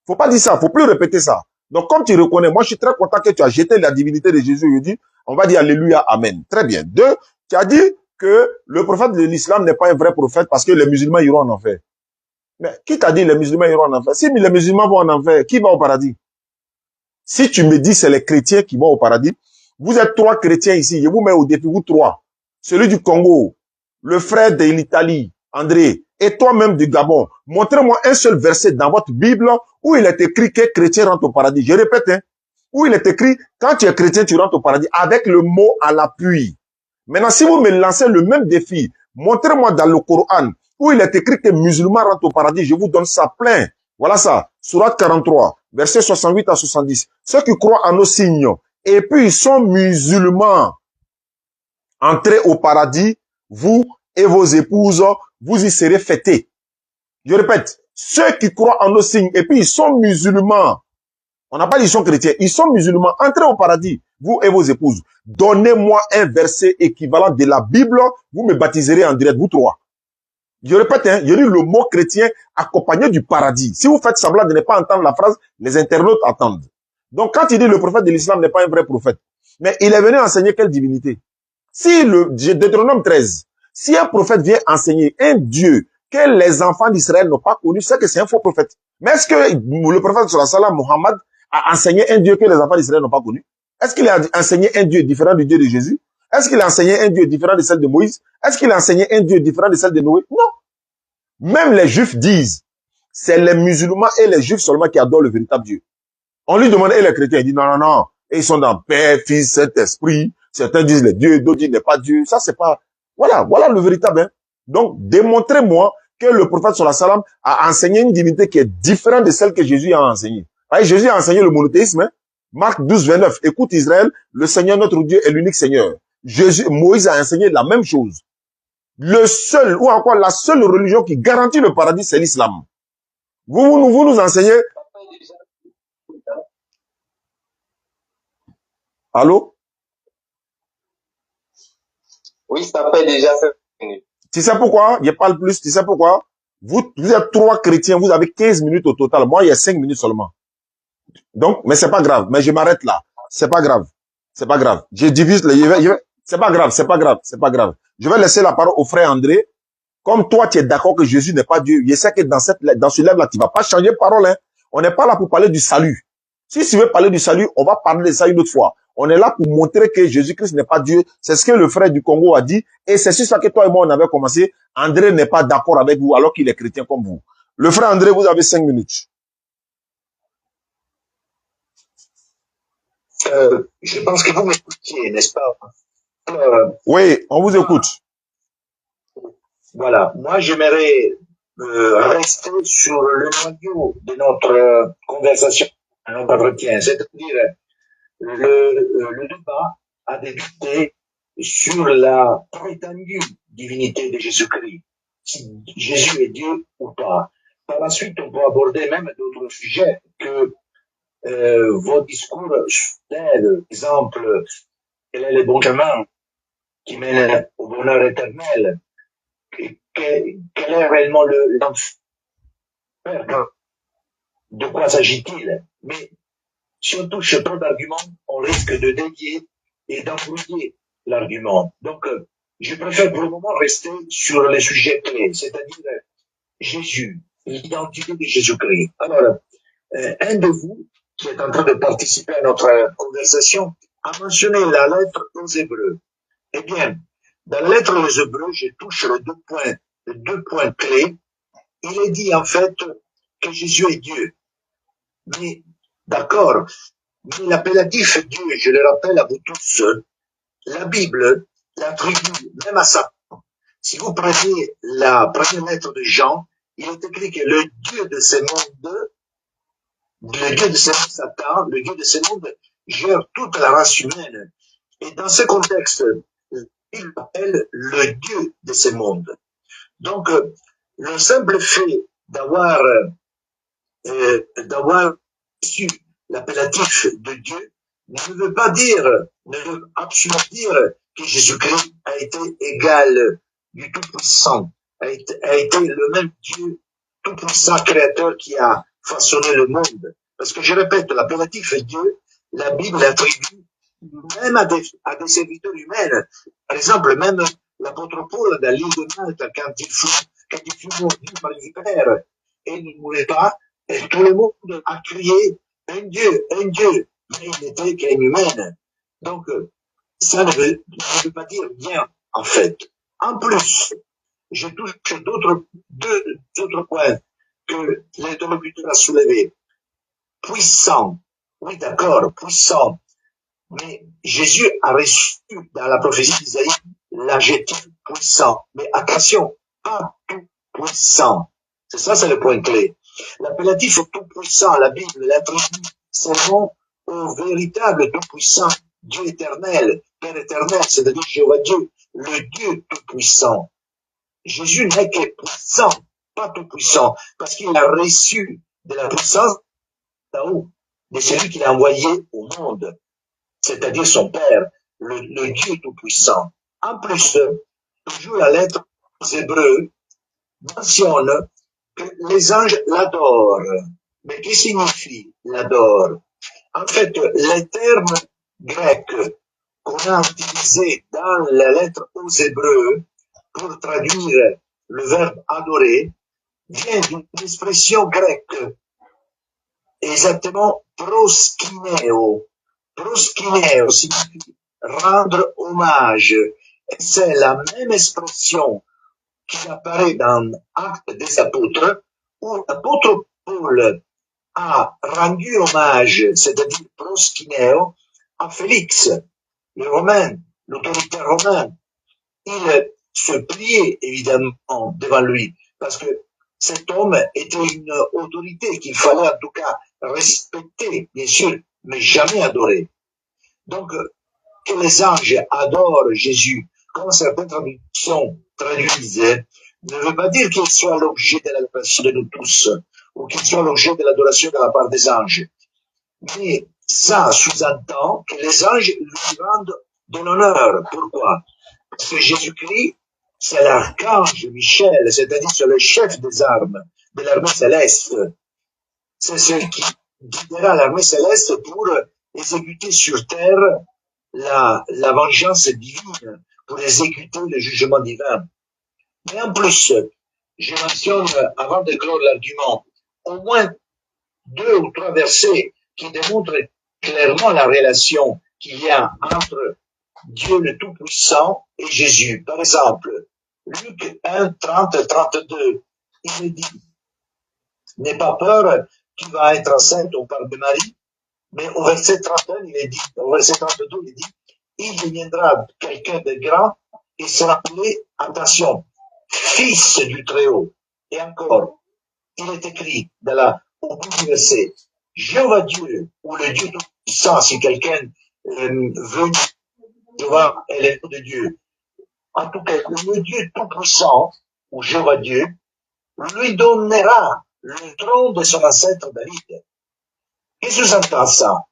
Faut pas dire ça, faut plus répéter ça. Donc, comme tu reconnais, moi, je suis très content que tu as jeté la divinité de Jésus aujourd'hui. On va dire Alléluia, Amen. Très bien. 2, tu as dit que le prophète de l'islam n'est pas un vrai prophète parce que les musulmans iront en enfer. Mais qui t'a dit les musulmans iront en enfer? Si les musulmans vont en enfer, qui va au paradis? Si tu me dis c'est les chrétiens qui vont au paradis, vous êtes 3 chrétiens ici, je vous mets au défi, vous 3. Celui du Congo, le frère de l'Italie, André, et toi-même du Gabon. Montrez-moi un seul verset dans votre Bible où il est écrit que chrétien rentre au paradis. Je répète, hein, où il est écrit, quand tu es chrétien, tu rentres au paradis, avec le mot à l'appui. Maintenant, si vous me lancez le même défi, montrez-moi dans le Coran, où il est écrit que musulmans rentrent au paradis, je vous donne ça plein. Voilà ça, Sourate 43, versets 68 à 70. Ceux qui croient en nos signes, et puis ils sont musulmans, entrez au paradis, vous et vos épouses, vous y serez fêtés. Je répète, ceux qui croient en nos signes, et puis ils sont musulmans, On n'a pas dit qu'ils sont chrétiens. Ils sont musulmans. Entrez au paradis, vous et vos épouses. Donnez-moi un verset équivalent de la Bible. Vous me baptiserez en direct, vous trois. Je répète, hein, je dis le mot chrétien accompagné du paradis. Si vous faites semblant de ne pas entendre la phrase, les internautes attendent. Donc, quand il dit le prophète de l'islam n'est pas un vrai prophète, mais il est venu enseigner quelle divinité? Si Deutéronome 13, si un prophète vient enseigner un Dieu que les enfants d'Israël n'ont pas connu, c'est que c'est un faux prophète. Mais est-ce que le prophète sallallahu alayhi wa sallam, Mohammed, a enseigné un Dieu que les enfants d'Israël n'ont pas connu? Est-ce qu'il a enseigné un Dieu différent du Dieu de Jésus? Est-ce qu'il a enseigné un Dieu différent de celle de Moïse? Est-ce qu'il a enseigné un Dieu différent de celle de Noé? Non. Même les Juifs disent, c'est les musulmans et les Juifs seulement qui adorent le véritable Dieu. On lui demande, et les chrétiens, ils disent non, non, non. Et ils sont dans Père, Fils, Saint-Esprit. Certains disent les dieux, d'autres disent n'est pas Dieu. Ça, c'est pas... Voilà le véritable. Hein. Donc, démontrez-moi que le prophète sallallahu alayhi wa sallam a enseigné une divinité qui est différente de celle que Jésus a enseignée. Jésus a enseigné le monothéisme. Hein. Marc 12, 29. Écoute Israël, le Seigneur notre Dieu est l'unique Seigneur. Moïse a enseigné la même chose. Le seul, ou encore la seule religion qui garantit le paradis, c'est l'islam. Vous nous enseignez... Allô? Oui, ça fait déjà 5 minutes. Tu sais pourquoi? Je parle plus. Tu sais pourquoi? Vous êtes 3 chrétiens, vous avez 15 minutes au total. Moi, il y a 5 minutes seulement. Donc, mais c'est pas grave. Mais je m'arrête là. C'est pas grave. C'est pas grave. Je divise les... C'est pas grave, c'est pas grave, c'est pas grave. Je vais laisser la parole au frère André. Comme toi, tu es d'accord que Jésus n'est pas Dieu. Je sais que dans ce live-là, tu vas pas changer de parole, hein. On n'est pas là pour parler du salut. Si tu veux parler du salut, on va parler de ça une autre fois. On est là pour montrer que Jésus-Christ n'est pas Dieu. C'est ce que le frère du Congo a dit. Et c'est sur ça que toi et moi, on avait commencé. André n'est pas d'accord avec vous alors qu'il est chrétien comme vous. Le frère André, vous avez 5 minutes. Je pense que vous m'écoutiez, n'est-ce pas? Oui, on vous écoute. Voilà. Moi, j'aimerais rester sur le noyau de notre conversation, notre entretien, c'est-à-dire le débat a débuté sur la prétendue divinité de Jésus-Christ, si Jésus est Dieu ou pas. Par la suite, on peut aborder même d'autres sujets que vos discours par exemple, quel est le bon chemin qui mène au bonheur éternel, quel est réellement l'enfer, de quoi s'agit-il? Mais si on touche trop d'arguments, on risque de dévier et d'embrouiller l'argument. Donc, je préfère pour le moment rester sur les sujets clés, c'est-à-dire Jésus, l'identité de Jésus-Christ. Alors, un de vous qui est en train de participer à notre conversation a mentionné la lettre aux Hébreux. Eh bien, dans la lettre aux Hébreux, je touche les deux points clés. Il est dit en fait que Jésus est Dieu. Mais, d'accord, mais l'appellatif Dieu, je le rappelle à vous tous, la Bible l'attribue même à Satan. Si vous prenez la première lettre de Jean, il est écrit que le Dieu de ce monde, le Dieu de ce monde, Satan, le Dieu de ce monde, gère toute la race humaine. Et dans ce contexte, il l'appelle le Dieu de ce monde. Donc, le simple fait d'avoir su l'appellatif de Dieu ne veut pas dire, ne veut absolument dire que Jésus-Christ a été égal du Tout-Puissant, a été le même Dieu Tout-Puissant créateur qui a façonné le monde. Parce que je répète, l'appellatif Dieu, la Bible l'attribue même à des serviteurs humains. Par exemple, même l'apôtre Paul, dans l'île de Malte, quand il fut mordu par l'hiver, et il ne mourait pas, et tout le monde a crié un Dieu, mais il n'était qu'un humain. Donc, ça ne veut pas dire bien, en fait. En plus, je touche deux autres points que l'interlocuteur a soulevés. Puissant, oui d'accord, puissant, mais Jésus a reçu dans la prophétie d'Isaïe l'adjectif puissant. Mais attention, pas tout puissant. C'est ça, c'est le point clé. L'appellatif tout puissant, la Bible l'attribue seulement au véritable tout puissant, Dieu éternel, Père éternel, c'est-à-dire Jéhovah Dieu, le Dieu tout puissant. Jésus n'est que puissant, pas tout puissant, parce qu'il a reçu de la puissance d'en haut, de celui qu'il a envoyé au monde, c'est-à-dire son Père, le Dieu Tout-Puissant. En plus, toujours la lettre aux Hébreux mentionne que les anges l'adorent. Mais que signifie l'adore? En fait, les termes grecs qu'on a utilisés dans la lettre aux Hébreux pour traduire le verbe adorer vient d'une expression grecque, exactement proskineo. Proskineo signifie rendre hommage. Et c'est la même expression qui apparaît dans Actes des Apôtres, où l'apôtre Paul a rendu hommage, c'est-à-dire proskineo, à Félix, le Romain, l'autoritaire romain. Il se pliait évidemment devant lui, parce que cet homme était une autorité qu'il fallait en tout cas respecter, bien sûr, mais jamais adorer. Donc, que les anges adorent Jésus, comme certaines traductions traduisent, ne veut pas dire qu'il soit l'objet de l'adoration de nous tous, ou qu'il soit l'objet de l'adoration de la part des anges. Mais ça sous-entend que les anges lui rendent de l'honneur. Pourquoi? Parce que Jésus-Christ, c'est l'archange Michel, c'est-à-dire c'est le chef des armes de l'armée céleste. C'est celui qui guidera l'armée céleste pour exécuter sur terre la vengeance divine, pour exécuter le jugement divin. Mais en plus, je mentionne, avant de clore l'argument, au moins 2 ou 3 versets qui démontrent clairement la relation qu'il y a entre Dieu le Tout-Puissant et Jésus. Par exemple, Luc 1, 30, 32, il est dit, n'aie pas peur, tu vas être enceinte au part de Marie, mais au verset 31, il est dit, au verset 32, il est dit, il deviendra quelqu'un de grand et sera appelé, attention, fils du Très-Haut. Et encore, il est écrit au bout du verset, Jéhovah Dieu, ou le Dieu Tout-Puissant, si quelqu'un veut Jéhovah est le nom de Dieu. En tout cas, le Dieu Tout-Puissant, ou Jéhovah Dieu, lui donnera le trône de son ancêtre David. Qu'est-ce que sous-entend ça?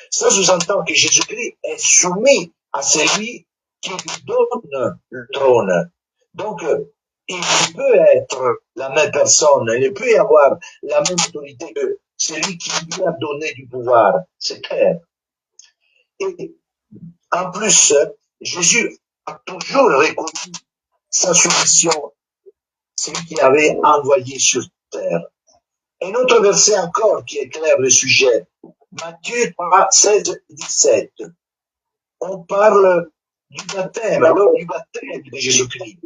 Ça sous-entend que Jésus-Christ est soumis à celui qui lui donne le trône. Donc, il peut être la même personne, il peut y avoir la même autorité que celui qui lui a donné du pouvoir. C'est clair. Et en plus, Jésus a toujours reconnu sa soumission, celui qui avait envoyé sur terre. Un autre verset encore qui éclaire le sujet, Matthieu 3, 16, 17. On parle du baptême, alors du baptême de Jésus-Christ.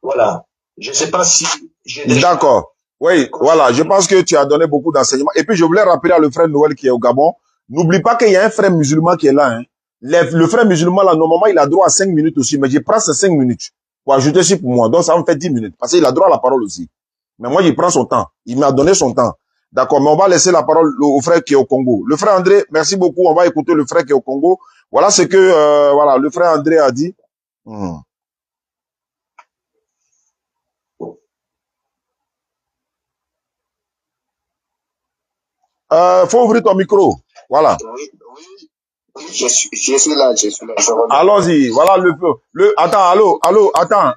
Voilà. Je ne sais pas si j'ai déjà... D'accord. Oui, voilà. Je pense que tu as donné beaucoup d'enseignements. Et puis, je voulais rappeler à le frère Noël qui est au Gabon, n'oublie pas qu'il y a un frère musulman qui est là. Hein. Le frère musulman, là, normalement, il a droit à 5 minutes aussi, mais je prends ces 5 minutes pour ajouter aussi pour moi. Donc, ça me fait 10 minutes. Parce qu'il a droit à la parole aussi. Mais moi, il prend son temps. Il m'a donné son temps. D'accord, mais on va laisser la parole au frère qui est au Congo. Le frère André, merci beaucoup. On va écouter le frère qui est au Congo. Voilà ce que voilà, le frère André a dit. Faut ouvrir ton micro. Voilà. Oui, je suis là. Allons-y. Voilà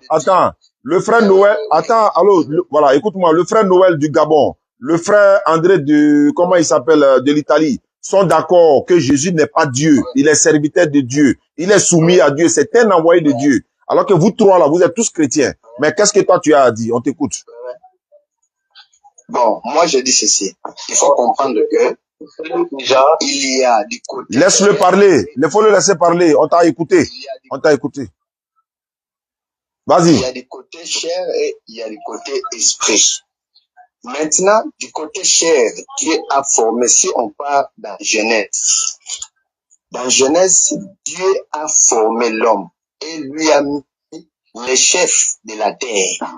attends. Le frère Noël, voilà, écoute-moi, le frère Noël du Gabon, le frère André comment il s'appelle, de l'Italie, sont d'accord que Jésus n'est pas Dieu. Il est serviteur de Dieu. Il est soumis à Dieu. C'est un envoyé de Dieu. Alors que vous trois là, vous êtes tous chrétiens. Mais qu'est-ce que toi tu as à dire? On t'écoute. Bon, moi je dis ceci. Il faut comprendre que déjà, il y a du côté... Laisse-le parler. Il faut le laisser parler. On t'a écouté. Vas-y. Il y a du côté chair et il y a du côté esprit. Maintenant, du côté chair, Dieu a formé, si on part dans Genèse. Dans Genèse, Dieu a formé l'homme et lui a mis les chefs de la terre.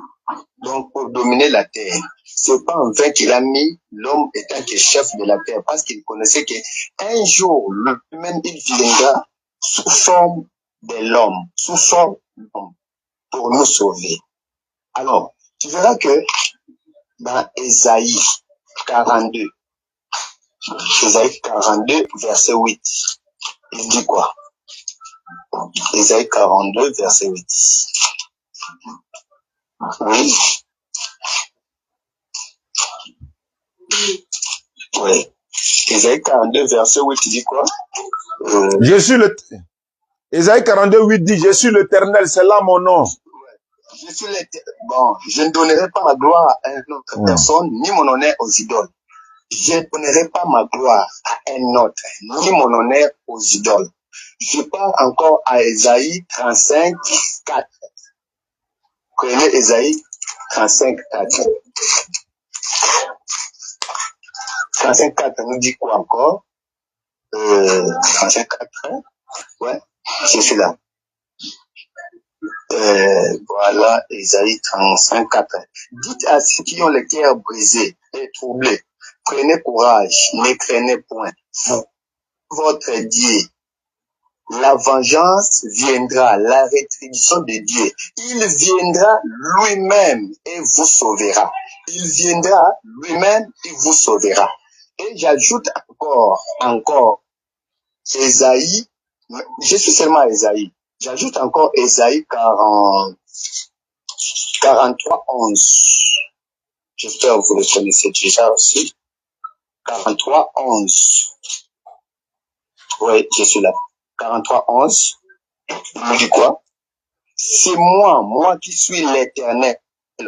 Donc, pour dominer la terre. C'est pas en vain qu'il a mis l'homme étant que chef de la terre, parce qu'il connaissait qu'un jour, lui-même, il viendra sous forme de l'homme, sous forme de l'homme, pour nous sauver. Alors, tu verras que dans Ésaïe 42, Ésaïe 42, verset 8. Il dit quoi? Ésaïe 42, verset 8. Oui. Oui. Ésaïe 42, verset 8, il dit quoi? Je suis le... Ésaïe 42, 8 dit, je suis l'Éternel, c'est là mon nom. Je suis bon, je ne donnerai pas ma gloire à une autre personne, ni mon honneur aux idoles. Je ne donnerai pas ma gloire à un autre, ni mon honneur aux idoles. Je parle encore à Ésaïe 35, 4. Prenez Ésaïe 35, 4. 35, 4 nous dit quoi encore? 35, 4, hein? Ouais, c'est celui-là. Voilà, Ésaïe 35, 4. Dites à ceux qui ont le cœur brisé et troublé, prenez courage, ne craignez point. Votre Dieu, la vengeance viendra, la rétribution de Dieu. Il viendra lui-même et vous sauvera. Il viendra lui-même et vous sauvera. Et j'ajoute encore, Ésaïe, je suis seulement à Ésaïe. J'ajoute encore Ésaïe 43, 11. J'espère que vous le connaissez déjà aussi. 43, 11. Oui, je suis là. 43, 11. Il me dit quoi? C'est moi qui suis l'Éternel.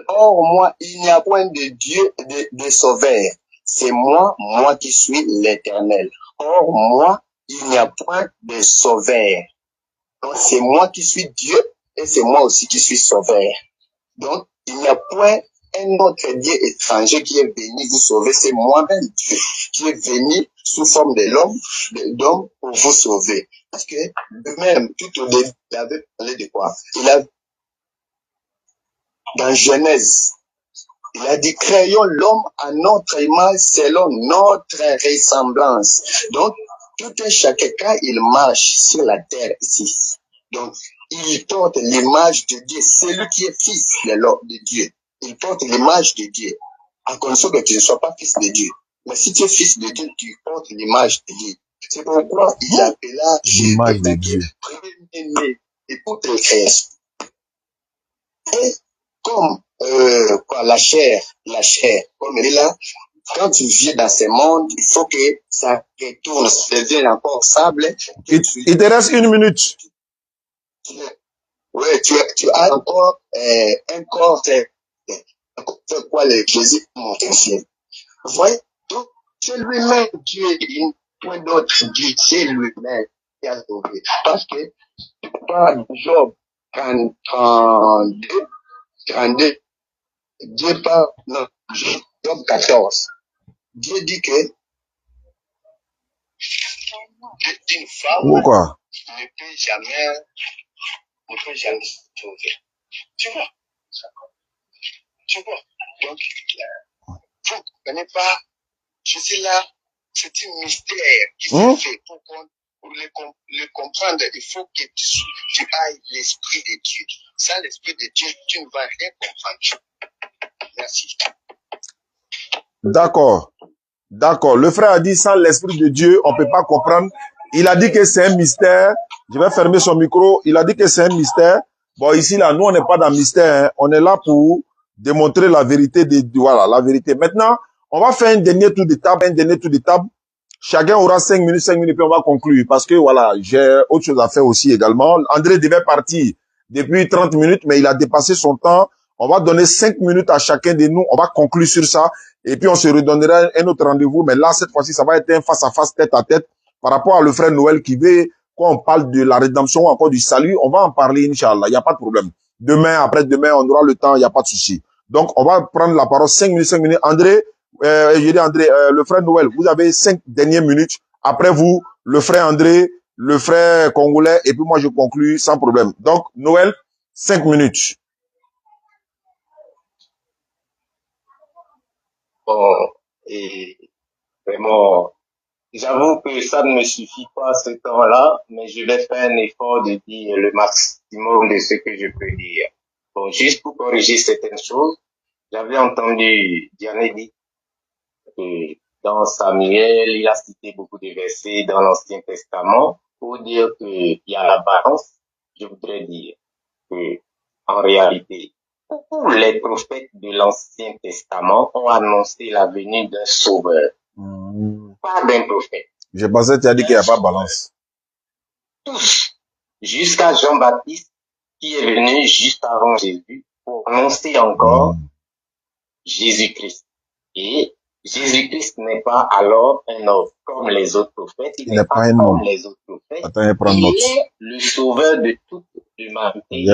Or, moi, il n'y a point de Dieu, de sauveur. C'est moi qui suis l'Éternel. Or, moi, il n'y a point de sauveur. Donc, c'est moi qui suis Dieu et c'est moi aussi qui suis sauveur. Donc, il n'y a point un autre Dieu étranger qui est venu vous sauver. C'est moi-même Dieu qui est venu sous forme d'homme pour vous sauver. Parce que, même, tout au début, il avait parlé de quoi? Dans Genèse, il a dit, créons l'homme à notre image selon notre ressemblance. Donc, tout un chacun, quand il marche sur la terre ici, donc, il porte l'image de Dieu. C'est lui qui est fils de Dieu. Il porte l'image de Dieu. À condition que tu ne sois pas fils de Dieu. Mais si tu es fils de Dieu, tu portes l'image de Dieu. C'est pourquoi il appela l'image de Dieu. Premier-né et pour tes créations. Et comme la chair, comme elle est là, quand tu vis dans ce monde, il faut que ça retourne, ça devienne encore sable. Il te reste 1 minute. Oui, tu as encore un corps, c'est quoi le Jésus monte au ciel. Vous voyez? Donc, c'est lui-même Dieu, il n'y a point d'autre Dieu, c'est lui-même qui a sauvé. Parce que, par Job 32, Dieu parle, non, Job 14, Dieu dit que une femme Pourquoi? ne peut jamais sauver. Tu vois? Donc, vous ne comprenez pas, je suis là, c'est un mystère qui se fait pour le comprendre. Il faut que tu ailles l'Esprit de Dieu. Sans l'Esprit de Dieu, tu ne vas rien comprendre. Merci. D'accord. D'accord. Le frère a dit, sans l'Esprit de Dieu, on ne peut pas comprendre. Il a dit que c'est un mystère. Je vais fermer son micro. Il a dit que c'est un mystère. Bon, ici, là, nous, on n'est pas dans le mystère. Hein. On est là pour démontrer la vérité. Voilà, la vérité. Maintenant, on va faire un dernier tour de table. Chacun aura 5 minutes, puis on va conclure. Parce que, voilà, j'ai autre chose à faire aussi également. André devait partir depuis 30 minutes, mais il a dépassé son temps. On va donner 5 minutes à chacun de nous. On va conclure sur ça. Et puis, on se redonnera un autre rendez-vous. Mais là, cette fois-ci, ça va être un face-à-face, tête-à-tête. Par rapport à le frère Noël qui veut, quand on parle de la rédemption ou encore du salut, on va en parler, Inch'Allah. Il n'y a pas de problème. Demain, après-demain, on aura le temps. Il n'y a pas de souci. Donc, on va prendre la parole 5 minutes. André, j'ai dit André, le frère Noël, vous avez 5 dernières minutes. Après vous, le frère André, le frère congolais, et puis moi je conclue sans problème. Donc, Noël, 5 minutes. Bon, et vraiment, j'avoue que ça ne me suffit pas ce temps-là, mais je vais faire un effort de dire le maximum de ce que je peux dire. Bon, juste pour corriger certaines choses, j'avais entendu Diane dire que dans Samuel, il a cité beaucoup de versets dans l'Ancien Testament pour dire qu'il y a la balance. Je voudrais dire que, en réalité, tous les prophètes de l'Ancien Testament ont annoncé la venue d'un sauveur, pas d'un prophète. Je pensais que tu as dit qu'il n'y a pas de balance. Tous, jusqu'à Jean-Baptiste, qui est venu juste avant Jésus, pour annoncer encore Jésus-Christ. Et Jésus-Christ n'est pas alors un homme comme les autres prophètes. Il n'est pas comme les autres prophètes. Attends, je prends note. Il est le sauveur de toute l'humanité.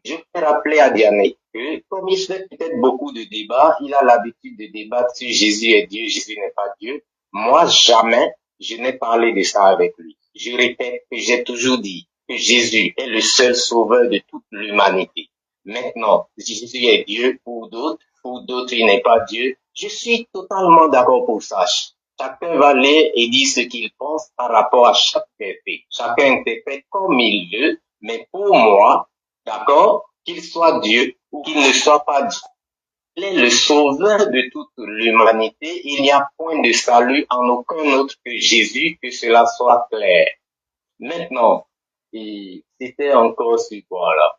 Je vais rappeler à Diane que, comme il fait peut-être beaucoup de débats, il a l'habitude de débattre sur Jésus est Dieu, Jésus n'est pas Dieu. Moi, jamais je n'ai parlé de ça avec lui. Je répète que j'ai toujours dit que Jésus est le seul sauveur de toute l'humanité. Maintenant, Jésus est Dieu pour d'autres il n'est pas Dieu. Je suis totalement d'accord pour ça. Chacun va lire et dire ce qu'il pense par rapport à chaque verset. Chacun interprète comme il veut, mais pour moi, d'accord, qu'il soit Dieu ou qu'il ne soit pas Dieu, il est le sauveur de toute l'humanité. Il n'y a point de salut en aucun autre que Jésus, que cela soit clair. Maintenant, c'était encore sur quoi là?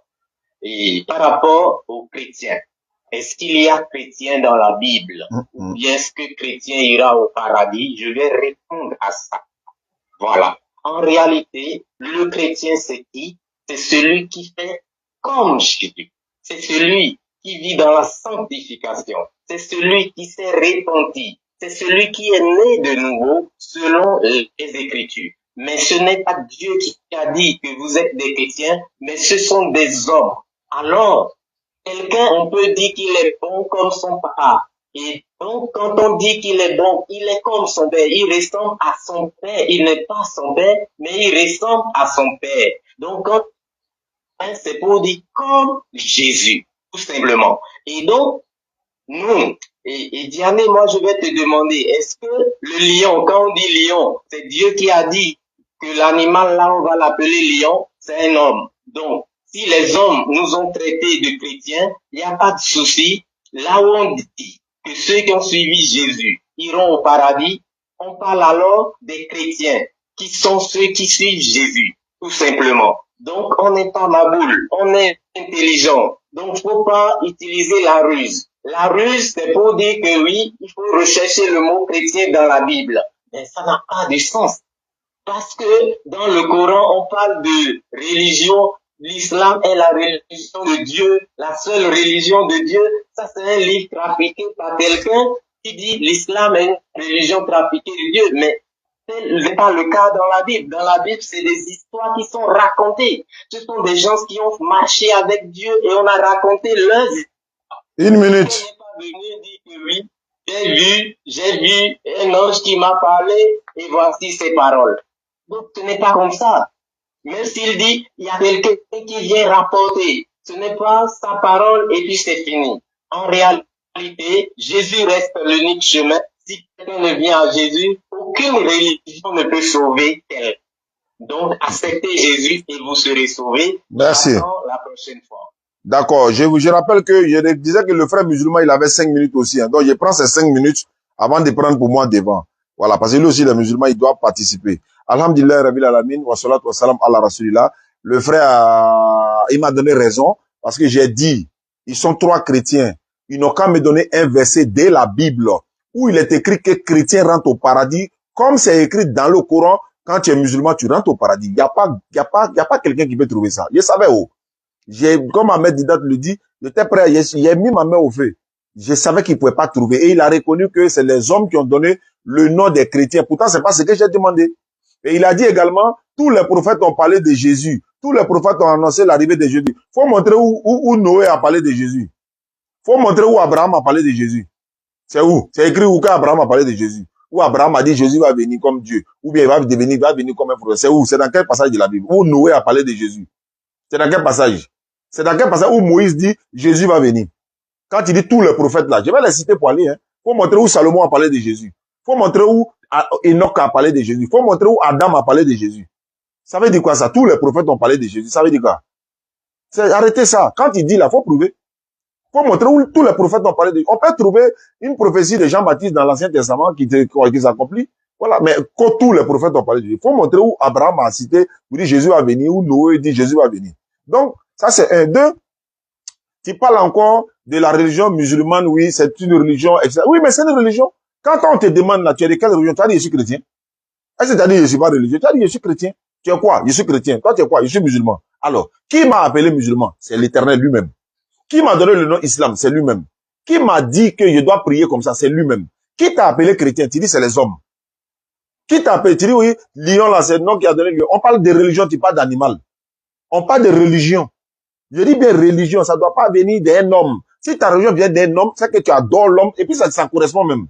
Et par rapport aux chrétiens, est-ce qu'il y a chrétien dans la Bible? Ou bien est-ce que chrétien ira au paradis? Je vais répondre à ça. Voilà. En réalité, le chrétien c'est qui? C'est celui qui fait comme Jésus. C'est celui qui vit dans la sanctification. C'est celui qui s'est repenti. C'est celui qui est né de nouveau selon les Écritures. Mais ce n'est pas Dieu qui a dit que vous êtes des chrétiens, mais ce sont des hommes. Alors, quelqu'un, on peut dire qu'il est bon comme son papa. Et donc, quand on dit qu'il est bon, il est comme son père. Il ressemble à son père. Il n'est pas son père, mais il ressemble à son père. Donc, quand c'est pour dire comme Jésus, tout simplement. Et donc, nous, et Diane, moi, je vais te demander, est-ce que le lion, quand on dit lion, c'est Dieu qui a dit que l'animal, là, on va l'appeler lion, c'est un homme. Donc, si les hommes nous ont traités de chrétiens, il n'y a pas de souci. Là où on dit que ceux qui ont suivi Jésus iront au paradis, on parle alors des chrétiens, qui sont ceux qui suivent Jésus, tout simplement. Donc, on n'est pas ma boule, on est intelligent. Donc, faut pas utiliser la ruse. La ruse, c'est pour dire que oui, il faut rechercher le mot chrétien dans la Bible. Mais ça n'a pas de sens. Parce que dans le Coran, on parle de religion. L'islam est la religion de Dieu, la seule religion de Dieu. Ça, c'est un livre trafiqué par quelqu'un qui dit l'islam est une religion trafiquée de Dieu. Mais ce n'est pas le cas dans la Bible. Dans la Bible, c'est des histoires qui sont racontées. Ce sont des gens qui ont marché avec Dieu et on a raconté leurs histoires. Une minute. On n'est pas venu dire que oui, j'ai vu un ange qui m'a parlé et voici ses paroles. Donc, ce n'est pas comme ça. Même s'il dit, il y a quelqu'un qui vient rapporter, ce n'est pas sa parole et puis c'est fini. En réalité, Jésus reste l'unique chemin. Si quelqu'un ne vient à Jésus, aucune religion ne peut sauver quelqu'un. Donc, acceptez Jésus et vous serez sauvés. Merci. La prochaine fois. D'accord. Je rappelle que je disais que le frère musulman, il avait 5 minutes aussi. Hein. Donc, je prends ces 5 minutes avant de prendre pour moi devant. Voilà. Parce que lui aussi, les musulmans, il doit participer. Alhamdulillah, Rabbil Alamin, wa salatu wa salam ala Rasulillah. Le frère, il m'a donné raison. Parce que j'ai dit, ils sont 3 chrétiens. Ils n'ont qu'à me donner un verset de la Bible où il est écrit que chrétien rentre au paradis. Comme c'est écrit dans le Coran, quand tu es musulman, tu rentres au paradis. Il n'y a pas quelqu'un qui peut trouver ça. Je savais où. Comme Ahmed Didat le dit, j'étais prêt, j'ai mis ma main au feu. Je savais qu'il ne pouvait pas trouver. Et il a reconnu que c'est les hommes qui ont donné le nom des chrétiens. Pourtant, c'est pas ce que j'ai demandé. Et il a dit également, tous les prophètes ont parlé de Jésus. Tous les prophètes ont annoncé l'arrivée de Jésus. Faut montrer où Noé a parlé de Jésus. Faut montrer où Abraham a parlé de Jésus. C'est où? C'est écrit où qu'Abraham a parlé de Jésus. Où Abraham a dit Jésus va venir comme Dieu. Ou bien il va venir comme un prophète. C'est où? C'est dans quel passage de la Bible? Où Noé a parlé de Jésus. C'est dans quel passage? C'est dans quel passage où Moïse dit Jésus va venir? Quand il dit tous les prophètes là, je vais les citer pour aller. Hein. Faut montrer où Salomon a parlé de Jésus. Faut montrer où Enoch a parlé de Jésus. Faut montrer où Adam a parlé de Jésus. Ça veut dire quoi ça? Tous les prophètes ont parlé de Jésus. Ça veut dire quoi? Arrêtez ça. Quand il dit là, faut prouver. Faut montrer où tous les prophètes ont parlé de... On peut trouver une prophétie de Jean-Baptiste dans l'Ancien Testament qui s'accomplit. Voilà, mais quand tous les prophètes ont parlé de Dieu, il faut montrer où Abraham a cité, où dit Jésus va venir, où Noé dit Jésus va venir. Donc, ça c'est un. Deux, tu parles encore de la religion musulmane, oui, c'est une religion, etc. Oui, mais c'est une religion. Quand on te demande là, tu es de quelle religion, tu as dit je suis chrétien. Est-ce que tu as dit je suis pas religieux? Tu as dit je suis chrétien. Tu es quoi? Je suis chrétien. Toi, tu es quoi? Je suis musulman. Alors, qui m'a appelé musulman? C'est l'Éternel lui-même. Qui m'a donné le nom islam? C'est lui-même. Qui m'a dit que je dois prier comme ça? C'est lui-même. Qui t'a appelé chrétien? Tu dis c'est les hommes. Qui t'a appelé? Tu dis oui, lion là, c'est le nom qui a donné lion. On parle de religion, tu parles d'animal. On parle de religion. Je dis bien religion, ça ne doit pas venir d'un homme. Si ta religion vient d'un homme, c'est que tu adores l'homme, et puis ça correspond même.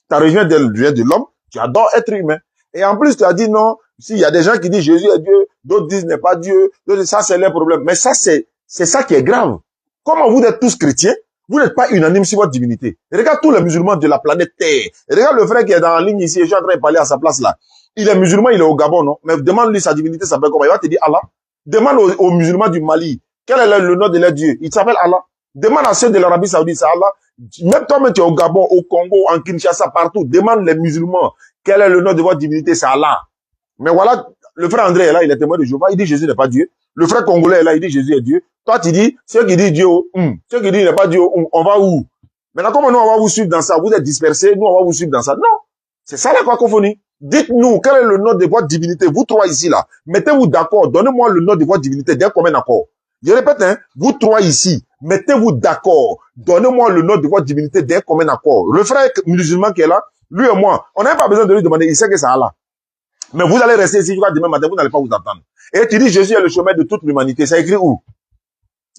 Ta religion vient de l'homme, tu adores être humain. Et en plus, tu as dit non, s'il y a des gens qui disent Jésus est Dieu, d'autres disent n'est pas Dieu, d'autres disent ça c'est leur problème. Mais ça, c'est ça qui est grave. Comment vous êtes tous chrétiens, vous n'êtes pas unanimes sur votre divinité. Et regarde tous les musulmans de la planète Terre. Et regarde le frère qui est dans la ligne ici, je suis en train de parler à sa place là. Il est musulman, il est au Gabon, non? Mais demande-lui sa divinité s'appelle comment? Il va te dire Allah. Demande aux musulmans du Mali, quel est le nom de leur Dieu? Il s'appelle Allah. Demande à ceux de l'Arabie Saoudite, c'est Allah. Même toi-même, tu es au Gabon, au Congo, en Kinshasa, partout. Demande les musulmans, quel est le nom de votre divinité? C'est Allah. Mais voilà, le frère André est là, il est témoin de Jéhovah, il dit Jésus n'est pas Dieu. Le frère congolais est là, il dit Jésus est Dieu. Toi, tu dis, ceux qui disent Dieu, ceux qui disent il n'est pas Dieu, on va où? Maintenant, comment nous, on va vous suivre dans ça? Vous êtes dispersés, nous, on va vous suivre dans ça. Non. C'est ça la cacophonie. Dites-nous, quel est le nom de votre divinité? Vous trois ici, là. Mettez-vous d'accord. Donnez-moi le nom de votre divinité d'un commun accord. Je répète, hein, vous trois ici, mettez-vous d'accord. Donnez-moi le nom de votre divinité d'un commun accord. Le frère musulman qui est là, lui et moi, on n'a pas besoin de lui demander, il sait que c'est Allah. Mais vous allez rester ici jusqu'à demain matin, vous n'allez pas vous attendre. Et tu dis, Jésus est le chemin de toute l'humanité. C'est écrit où?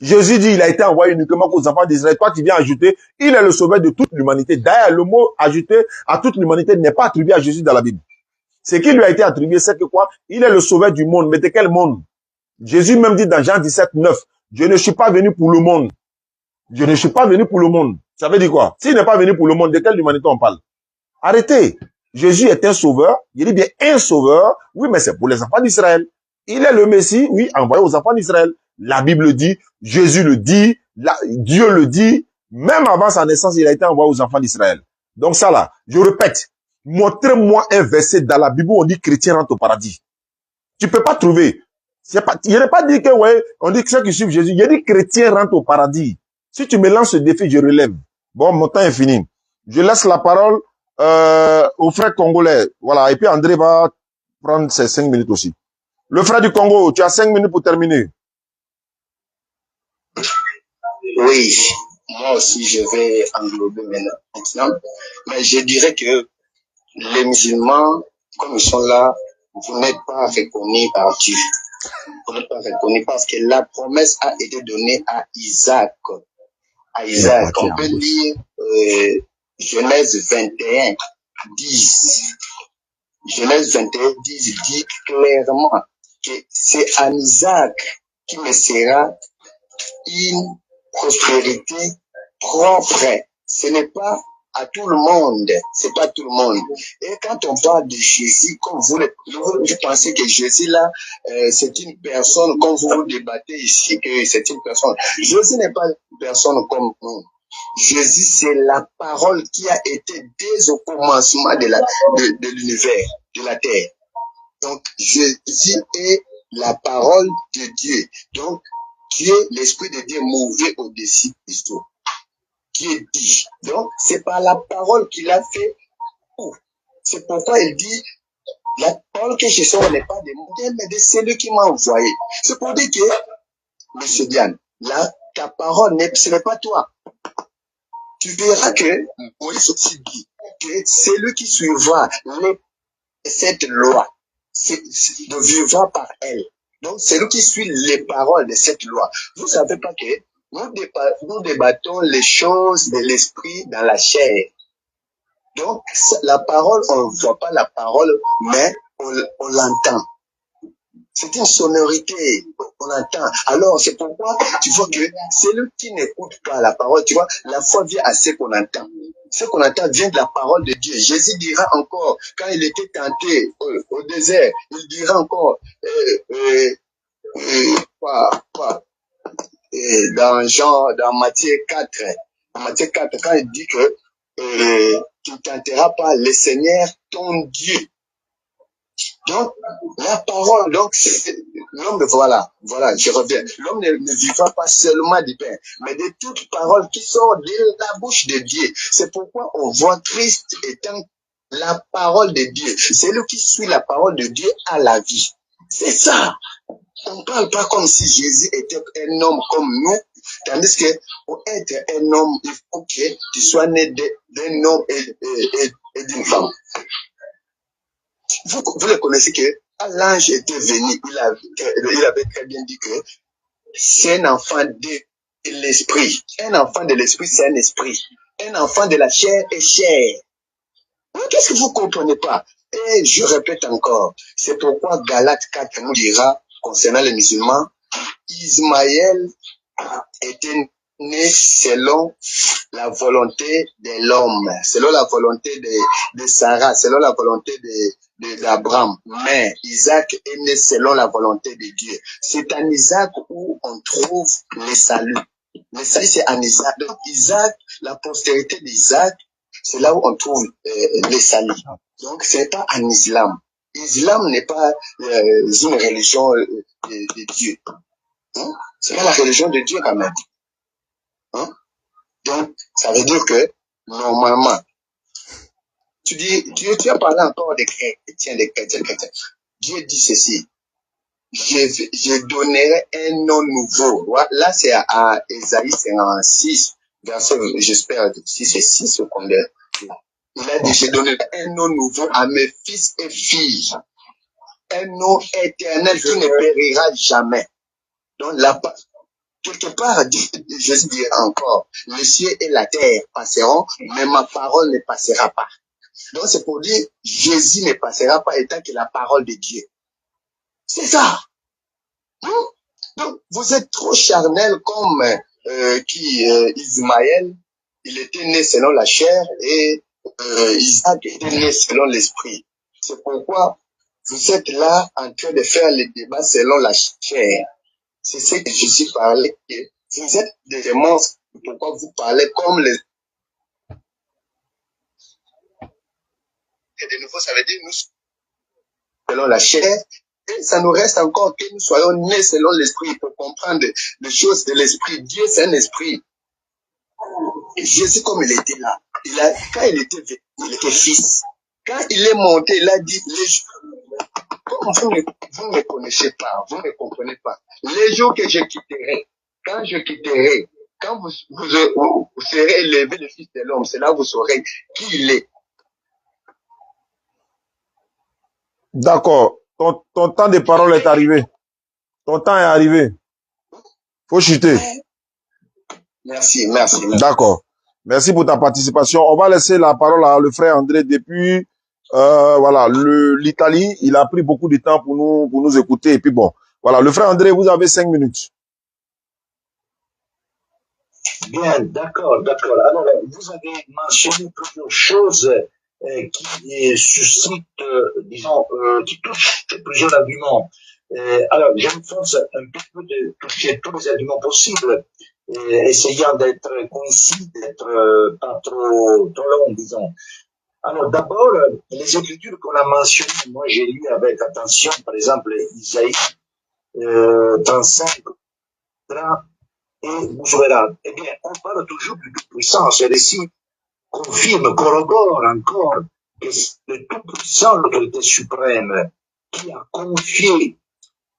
Jésus dit, il a été envoyé uniquement aux enfants d'Israël. Toi, tu viens ajouter, il est le sauveur de toute l'humanité. D'ailleurs, le mot ajouter à toute l'humanité n'est pas attribué à Jésus dans la Bible. Ce qui lui a été attribué, c'est que quoi? Il est le sauveur du monde. Mais de quel monde? Jésus même dit dans Jean 17, 9, je ne suis pas venu pour le monde. Je ne suis pas venu pour le monde. Ça veut dire quoi? S'il n'est pas venu pour le monde, de quelle humanité on parle? Arrêtez. Jésus est un sauveur. Il dit bien un sauveur. Oui, mais c'est pour les enfants d'Israël. Il est le Messie, oui, envoyé aux enfants d'Israël. La Bible dit, Jésus le dit, Dieu le dit. Même avant sa naissance, il a été envoyé aux enfants d'Israël. Donc ça là, je répète, montrez-moi un verset dans la Bible où on dit chrétien rentre au paradis. Tu peux pas trouver. Il n'a pas dit que, ouais, on dit que ceux qui suivent Jésus, il y a dit chrétien rentre au paradis. Si tu me lances ce défi, je relève. Bon, mon temps est fini. Je laisse la parole au frère congolais. Voilà. Et puis André va prendre ses 5 minutes aussi. Le frère du Congo, tu as 5 minutes pour terminer. Oui, moi aussi je vais englober maintenant. Mais je dirais que les musulmans, comme ils sont là, vous n'êtes pas reconnus par Dieu. Vous n'êtes pas reconnus parce que la promesse a été donnée à Isaac. À Isaac, on peut lire Genèse 21, 10. Genèse 21, 10 dit clairement que c'est à Isaac qui me sera une prospérité propre. Ce n'est pas à tout le monde. C'est pas tout le monde. Et quand on parle de Jésus, comme vous pensez que Jésus là, c'est une personne, comme vous débattez ici, que c'est une personne. Jésus n'est pas une personne comme nous. Jésus, c'est la parole qui a été dès au commencement de l'univers, de la terre. Donc, Jésus est la parole de Dieu. Donc, Dieu, l'Esprit de Dieu mouvait au-dessus de tout. Dieu dit. Donc, c'est par la parole qu'il a fait tout. C'est pourquoi il dit, la parole que je sors n'est pas de moi, mais de celui qui m'a envoyé. C'est pour dire que, M. Diane, là, ta parole, ce n'est pas toi. Tu verras que, Moïse aussi dit, que celui qui suivra cette loi, ne vivra par elle. Donc, c'est lui qui suit les paroles de cette loi. Vous ne savez pas que nous débattons les choses de l'esprit dans la chair. Donc, la parole, on ne voit pas la parole, mais on l'entend. C'est une sonorité, on l'entend. Alors, c'est pourquoi tu vois que celui qui n'écoute pas la parole, tu vois, la foi vient à ce qu'on entend. Ce qu'on entend vient de la parole de Dieu. Jésus dira encore, quand il était tenté au désert, il dira encore, dans Matthieu 4, quand il dit que tu ne tenteras pas le Seigneur ton Dieu. Donc, la parole, donc, l'homme, voilà, je reviens. L'homme ne vivra pas seulement du pain, mais de toute parole qui sort de la bouche de Dieu. C'est pourquoi on voit Christ étant la parole de Dieu. C'est lui qui suit la parole de Dieu à la vie. C'est ça. On ne parle pas comme si Jésus était un homme comme nous, tandis que pour être un homme, il faut que tu sois né d'un homme et d'une femme. Vous le connaissez que quand l'ange était venu, il avait très bien dit que c'est un enfant de l'esprit. Un enfant de l'esprit, c'est un esprit. Un enfant de la chair est chair. Qu'est-ce que vous ne comprenez pas? Et je répète encore, c'est pourquoi Galates 4 nous dira, concernant les musulmans, Ismaël était né selon la volonté de l'homme, selon la volonté de Sarah, selon la volonté d'Abraham. Mais Isaac est né selon la volonté de Dieu. C'est en Isaac où on trouve le salut. Le salut, c'est en Isaac. Donc, Isaac, la postérité d'Isaac, c'est là où on trouve le salut. Donc, c'est pas en islam. L'islam n'est pas une religion de Dieu. Hein? C'est pas la religion de Dieu quand même. Hein? Donc, ça veut dire que, normalement, tu as parlé encore des chrétiens, Dieu dit ceci. Je donnerai un nom nouveau. Là, c'est à Ésaïe 56, verset, j'espère, 6 et 6, secondaire. Il a dit, je donnerai un nom nouveau à mes fils et filles. Un nom éternel qui ne périra jamais. Donc, quelque part, Jésus dit encore, le ciel et la terre passeront, mais ma parole ne passera pas. Donc, c'est pour dire, Jésus ne passera pas étant que la parole de Dieu. C'est ça. Donc, vous êtes trop charnel comme Ismaël, il était né selon la chair et Isaac était né selon l'esprit. C'est pourquoi vous êtes là en train de faire les débats selon la chair. C'est ce que Jésus parlait. Vous êtes des monstres. Pourquoi vous parlez comme les... Et de nouveau, ça veut dire nous selon la chair. Et ça nous reste encore que nous soyons nés selon l'esprit pour comprendre les choses de l'esprit. Dieu, c'est un esprit. Et Jésus, comme il était là, quand il était fils. Quand il est monté, il a dit, comme vous ne me connaissez pas, vous ne comprenez pas. Les jours que je quitterai, quand je quitterai, quand vous serez élevé le Fils de l'homme, c'est là que vous saurez qui il est. D'accord. Ton temps de parole est arrivé. Ton temps est arrivé. Faut chuter. Merci. D'accord. Merci pour ta participation. On va laisser la parole à le frère André depuis voilà, l'Italie. Il a pris beaucoup de temps pour nous écouter. Et puis bon, voilà, le frère André, vous avez 5 minutes. Bien, d'accord. Alors, vous avez mentionné plusieurs choses qui suscitent, disons, qui touchent plusieurs arguments. Alors, je me force un petit peu de toucher tous les arguments possibles, essayant d'être concis, d'être pas trop long, disons. Alors, d'abord, les écritures qu'on a mentionnées, moi j'ai lu avec attention, par exemple, Isaïe 35, et Boussouera. Eh bien, on parle toujours du Tout-Puissant. Ce récit confirme, corrobore encore que c'est le Tout-Puissant, l'autorité suprême, qui a confié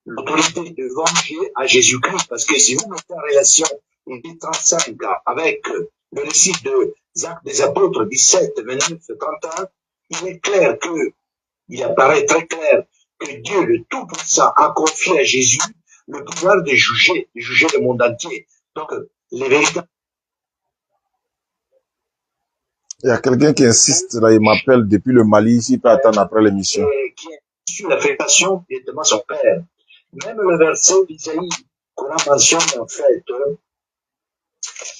l'autorité de venger à Jésus-Christ. Parce que si vous mettez en relation Ésaïe 35 avec le récit de Actes des Apôtres 17, 29, 31, il apparaît très clair que Dieu, le Tout-Puissant, a confié à Jésus le pouvoir de juger le monde entier. Donc, les véritables... Il y a quelqu'un qui insiste, là, il m'appelle depuis le Mali, s'il peut attendre après l'émission. Qui a su l'affectation directement son père. Même le verset d'Isaïe qu'on a mentionné, en fait,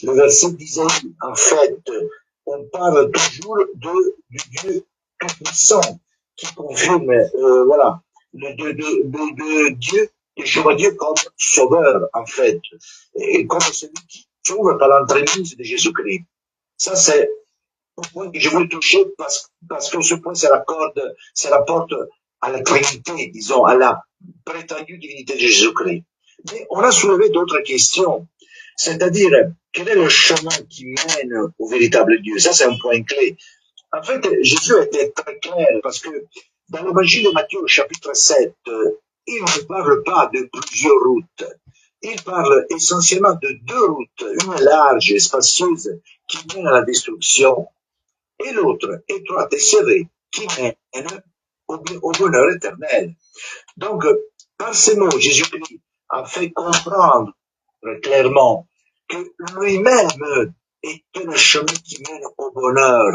le verset d'Isaïe, en fait, on parle toujours du Dieu tout-puissant qui confirme, voilà, de Dieu Je vois Dieu comme sauveur, en fait, et comme celui qui sauve par l'entremise de Jésus-Christ. Ça, c'est un point que je veux toucher parce que ce point, c'est la porte à la Trinité, disons, à la prétendue divinité de Jésus-Christ. Mais on a soulevé d'autres questions. C'est-à-dire, quel est le chemin qui mène au véritable Dieu? Ça, c'est un point clé. En fait, Jésus était très clair parce que dans l'évangile de Matthieu, au chapitre 7, il ne parle pas de plusieurs routes. Il parle essentiellement de deux routes, une large et spacieuse qui mène à la destruction et l'autre étroite et serrée qui mène au bonheur éternel. Donc, par ces mots, Jésus-Christ a fait comprendre clairement que lui-même était le chemin qui mène au bonheur.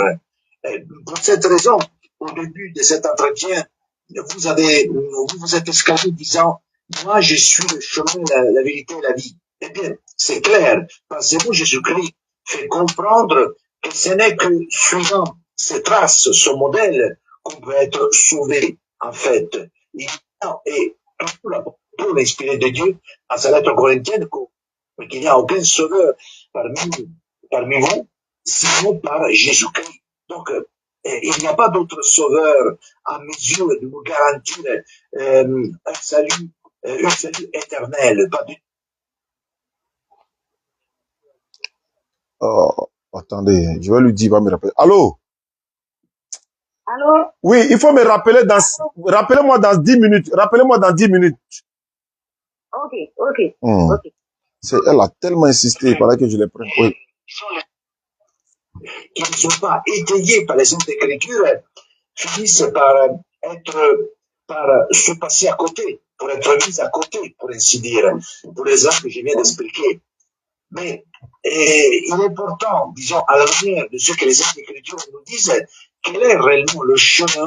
Et pour cette raison, au début de cet entretien, vous vous êtes exclamé disant, moi je suis le chemin, la vérité et la vie. Eh bien, c'est clair, parce que Jésus-Christ fait comprendre que ce n'est que suivant ses traces, son modèle, qu'on peut être sauvé, en fait. Et tout l'apôtre inspiré de Dieu, à sa lettre corinthienne, qu'il n'y a aucun sauveur parmi vous, sinon par Jésus-Christ. Donc, il n'y a pas d'autre sauveur à mesure de vous garantir un salut éternel. Pas du... Oh, attendez, je vais lui dire, il va me rappeler. Allô? Allô? Oui, il faut me rappeler rappelez-moi dans 10 minutes. Rappelez-moi dans 10 minutes. Ok. Elle a tellement insisté, il fallait que je les prenne. Oui. Qui ne sont pas étayés par les Saintes Écritures finissent par se passer à côté, pour être mis à côté, pour ainsi dire, pour les raisons que je viens d'expliquer. Mais il est important, disons, à la manière de ce que les Saintes Écritures nous disent, quel est réellement le chemin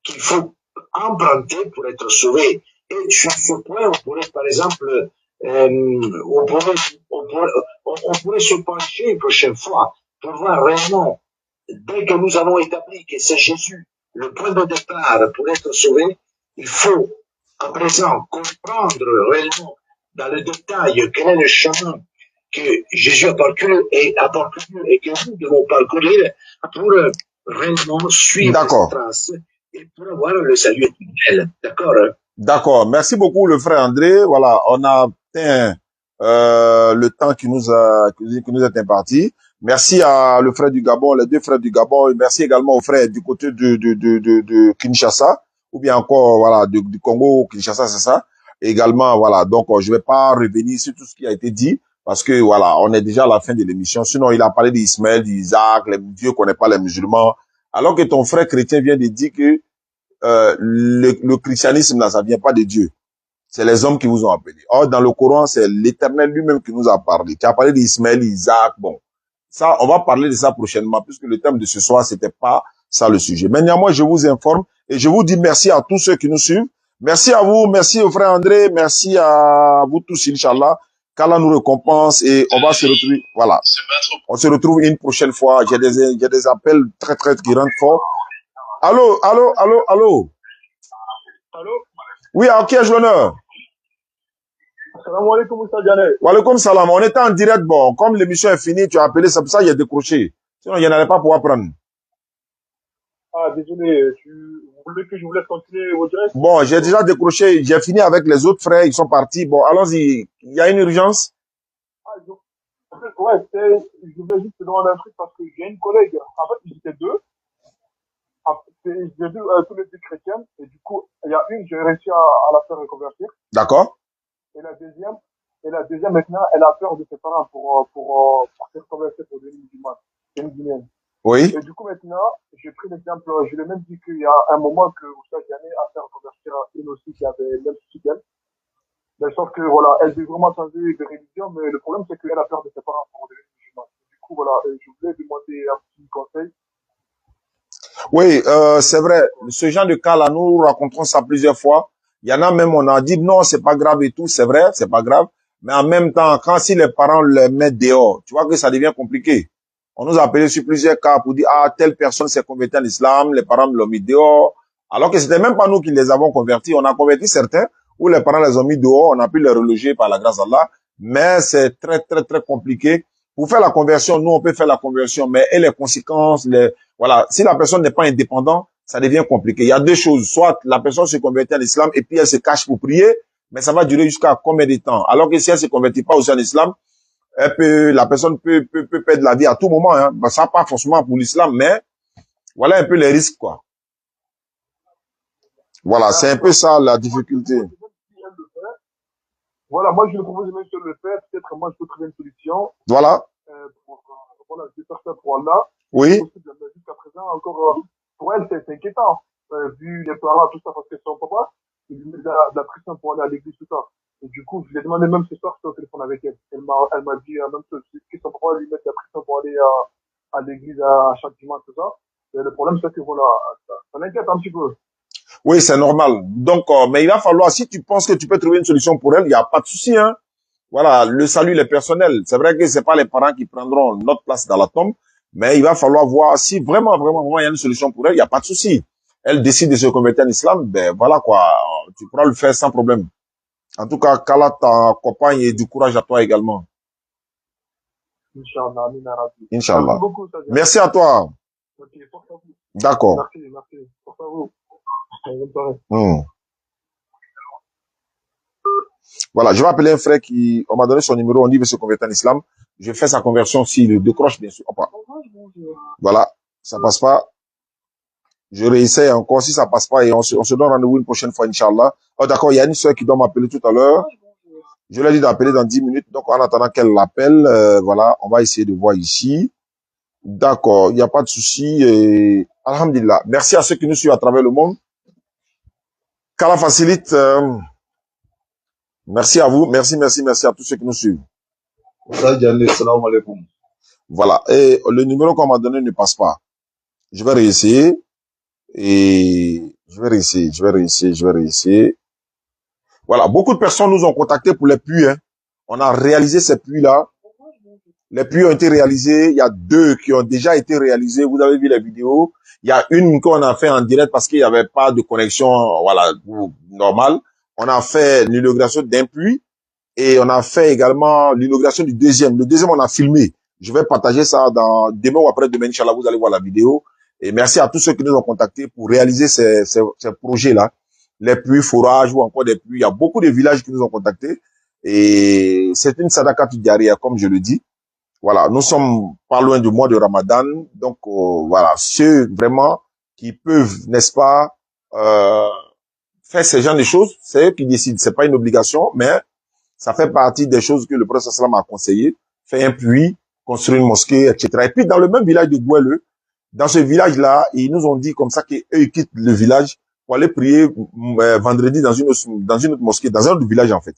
qu'il faut emprunter pour être sauvé. Et sur ce point, on pourrait, par exemple, on pourrait se pencher une prochaine fois pour voir réellement, dès que nous avons établi que c'est Jésus le point de départ pour être sauvé, il faut à présent comprendre réellement dans le détail quel est le chemin que Jésus a parcouru et que nous devons parcourir pour réellement suivre ses traces et pour avoir le salut éternel. D'accord? D'accord. Merci beaucoup, le frère André. Voilà, on a atteint le temps qui nous est imparti. Merci à le frère du Gabon, les deux frères du Gabon. Et merci également aux frères du côté de Kinshasa, ou bien encore, voilà, du Congo, Kinshasa, c'est ça. Et également, voilà. Donc, je vais pas revenir sur tout ce qui a été dit, parce que, voilà, on est déjà à la fin de l'émission. Sinon, il a parlé d'Ismaël, d'Isaac, les Dieu connaît pas les musulmans. Alors que ton frère chrétien vient de dire que le christianisme, là, ça vient pas de Dieu. C'est les hommes qui vous ont appelé. Or, dans le Coran, c'est l'Éternel lui-même qui nous a parlé. Qui a parlé d'Ismaël, Isaac, bon. Ça, on va parler de ça prochainement, puisque le thème de ce soir, c'était pas ça le sujet. Mais néanmoins, je vous informe et je vous dis merci à tous ceux qui nous suivent. Merci à vous, merci au frère André, merci à vous tous, Inch'Allah. Qu'Allah nous récompense et on va se retrouver, voilà. On se retrouve une prochaine fois. J'ai des appels très qui rentrent fort. Allô? Allô? Oui, à qui ai-je l'honneur? Salam alaikum, Moussa Diané. Wa alaikum salam. On était en direct, bon. Comme l'émission est finie, tu as appelé, c'est pour ça que j'ai décroché. Sinon, il n'allait pas pouvoir prendre. Ah, désolé, vous voulez que je vous laisse continuer au direct? Bon, j'ai déjà décroché, j'ai fini avec les autres frères, ils sont partis. Bon, allons-y. Il y a une urgence? Ah, ouais, je voulais juste te demander un truc parce que j'ai une collègue, en fait, ils étaient deux. J'ai vu tous les deux chrétiennes, et du coup, il y a une, j'ai réussi à la faire reconvertir. D'accord. Et la deuxième maintenant, elle a peur de ses parents pour se reconvertir pour devenir musulmane. C'est une Guinéenne. Oui. Et du coup, maintenant, j'ai pris l'exemple, je l'ai même dit qu'il y a un moment que Moussa Diané a fait reconvertir une aussi qui avait le même souci qu'elle. Mais sauf que, voilà, elle veut vraiment changer de religion, mais le problème, c'est qu'elle a peur de ses parents pour devenir musulmane. Du coup, voilà, je voulais demander un petit conseil. Oui, c'est vrai. Ce genre de cas-là, nous racontons ça plusieurs fois. Il y en a même, on a dit non, c'est pas grave et tout. C'est vrai, c'est pas grave. Mais en même temps, si les parents les mettent dehors, tu vois que ça devient compliqué. On nous a appelé sur plusieurs cas pour dire, ah, telle personne s'est convertie en islam, les parents l'ont mis dehors. Alors que c'était même pas nous qui les avons convertis. On a converti certains où les parents les ont mis dehors, on a pu les reloger par la grâce d'Allah, mais c'est très, très, très compliqué. Pour faire la conversion, nous, on peut faire la conversion, mais et les conséquences, voilà, si la personne n'est pas indépendante, ça devient compliqué. Il y a deux choses. Soit la personne se convertit en islam et puis elle se cache pour prier, mais ça va durer jusqu'à combien de temps? Alors que si elle se convertit pas aussi en islam, la personne peut perdre la vie à tout moment, hein. Ben, ça pas forcément pour l'islam, mais voilà un peu les risques, quoi. Voilà, c'est un peu ça la difficulté. Voilà, moi je le propose même si elle le fait, peut-être moi je peux trouver une solution. Voilà. Voilà, je vais faire ça pour Allah. Oui. Jusqu'à présent, encore, pour elle, c'est inquiétant, vu les parents, tout ça, parce que son papa, il lui met de la pression pour aller à l'église, tout ça. Et du coup, je lui ai demandé même ce soir, j'étais au téléphone avec elle. Elle m'a dit la même chose, que son papa lui met de la pression pour aller à l'église à chaque dimanche, tout ça. Et le problème, c'est que voilà, ça l'inquiète un petit peu. Oui, c'est normal. Donc, mais il va falloir, si tu penses que tu peux trouver une solution pour elle, il n'y a pas de souci, hein. Voilà, le salut, il est personnel. C'est vrai que c'est pas les parents qui prendront notre place dans la tombe, mais il va falloir voir si vraiment, vraiment, vraiment, il y a une solution pour elle, il n'y a pas de souci. Elle décide de se convertir en islam, ben voilà quoi, tu pourras le faire sans problème. En tout cas, qu'Allah t'accompagne et du courage à toi également. Inch'Allah, Inch'Allah. Merci beaucoup, Sadia. Merci à toi. Ok, portez-vous. D'accord. Merci. Portez-vous. Bonne soirée. Voilà, je vais appeler un frère qui, on m'a donné son numéro, on dit qu'il veut se convertir en islam. Je fais sa conversion s'il décroche, bien sûr. Voilà, ça passe pas. Je réessaye encore. Si ça passe pas, et on se donne rendez-vous une prochaine fois, Inch'Allah. Oh, d'accord, il y a une soeur qui doit m'appeler tout à l'heure. Je lui ai dit d'appeler dans 10 minutes. Donc, en attendant qu'elle l'appelle, voilà, on va essayer de voir ici. D'accord, il n'y a pas de souci. Et alhamdulillah. Merci à ceux qui nous suivent à travers le monde. Qu'Allah facilite. Merci à vous. Merci à tous ceux qui nous suivent. Voilà. Et le numéro qu'on m'a donné ne passe pas. Je vais réessayer. Et je vais réessayer. Voilà. Beaucoup de personnes nous ont contactés pour les puits, hein. On a réalisé ces puits-là. Les puits ont été réalisés. Il y a 2 qui ont déjà été réalisés. Vous avez vu les vidéos. Il y a une qu'on a fait en direct parce qu'il n'y avait pas de connexion, voilà, normale. On a fait l'inauguration d'un puits et on a fait également l'inauguration du deuxième. Le deuxième, on a filmé. Je vais partager ça demain ou après-demain, Inch'Allah, vous allez voir la vidéo. Et merci à tous ceux qui nous ont contactés pour réaliser ces projets-là. Les puits, forages ou encore des puits. Il y a beaucoup de villages qui nous ont contactés. Et c'est une sadaka jariya, comme je le dis. Voilà, nous sommes pas loin du mois de Ramadan. Donc, voilà, ceux vraiment qui peuvent, n'est-ce pas, faire ce genre de choses, c'est eux qui décident. C'est pas une obligation, mais ça fait partie des choses que le prophète sallam a conseillé. Faire un puits, construire une mosquée, etc. Et puis, dans le même village de Goueleux, dans ce village-là, ils nous ont dit comme ça qu'eux, ils quittent le village pour aller prier vendredi dans une autre mosquée, dans un autre village, en fait.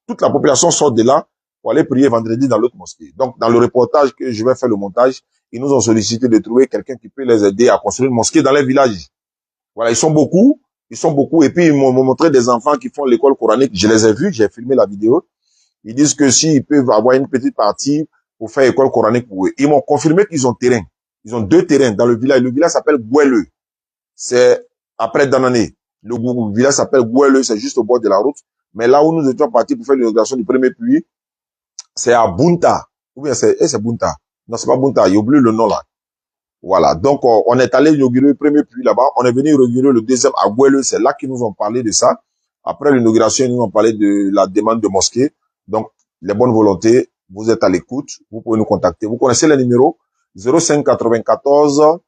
Toute la population sort de là pour aller prier vendredi dans l'autre mosquée. Donc, dans le reportage que je vais faire le montage, ils nous ont sollicité de trouver quelqu'un qui peut les aider à construire une mosquée dans les villages. Voilà, ils sont beaucoup, et puis ils m'ont montré des enfants qui font l'école coranique. Je les ai vus, j'ai filmé la vidéo. Ils disent que s'ils peuvent avoir une petite partie pour faire école coranique pour eux. Ils m'ont confirmé qu'ils ont terrain. Ils ont 2 terrains dans le village. Le village s'appelle Goueleux. C'est après Danané. Le village s'appelle Goueleux, c'est juste au bord de la route. Mais là où nous étions partis pour faire l'inauguration du premier puits, c'est à Bunta. Ou bien c'est Bunta. Non, c'est pas Bunta. J'ai oublié le nom là. Voilà. Donc, on est allé inaugurer le premier puits là-bas. On est venu inaugurer le deuxième à Goueleux. C'est là qu'ils nous ont parlé de ça. Après l'inauguration, ils nous ont parlé de la demande de mosquée. Donc, les bonnes volontés, vous êtes à l'écoute. Vous pouvez nous contacter. Vous connaissez les numéros 05 94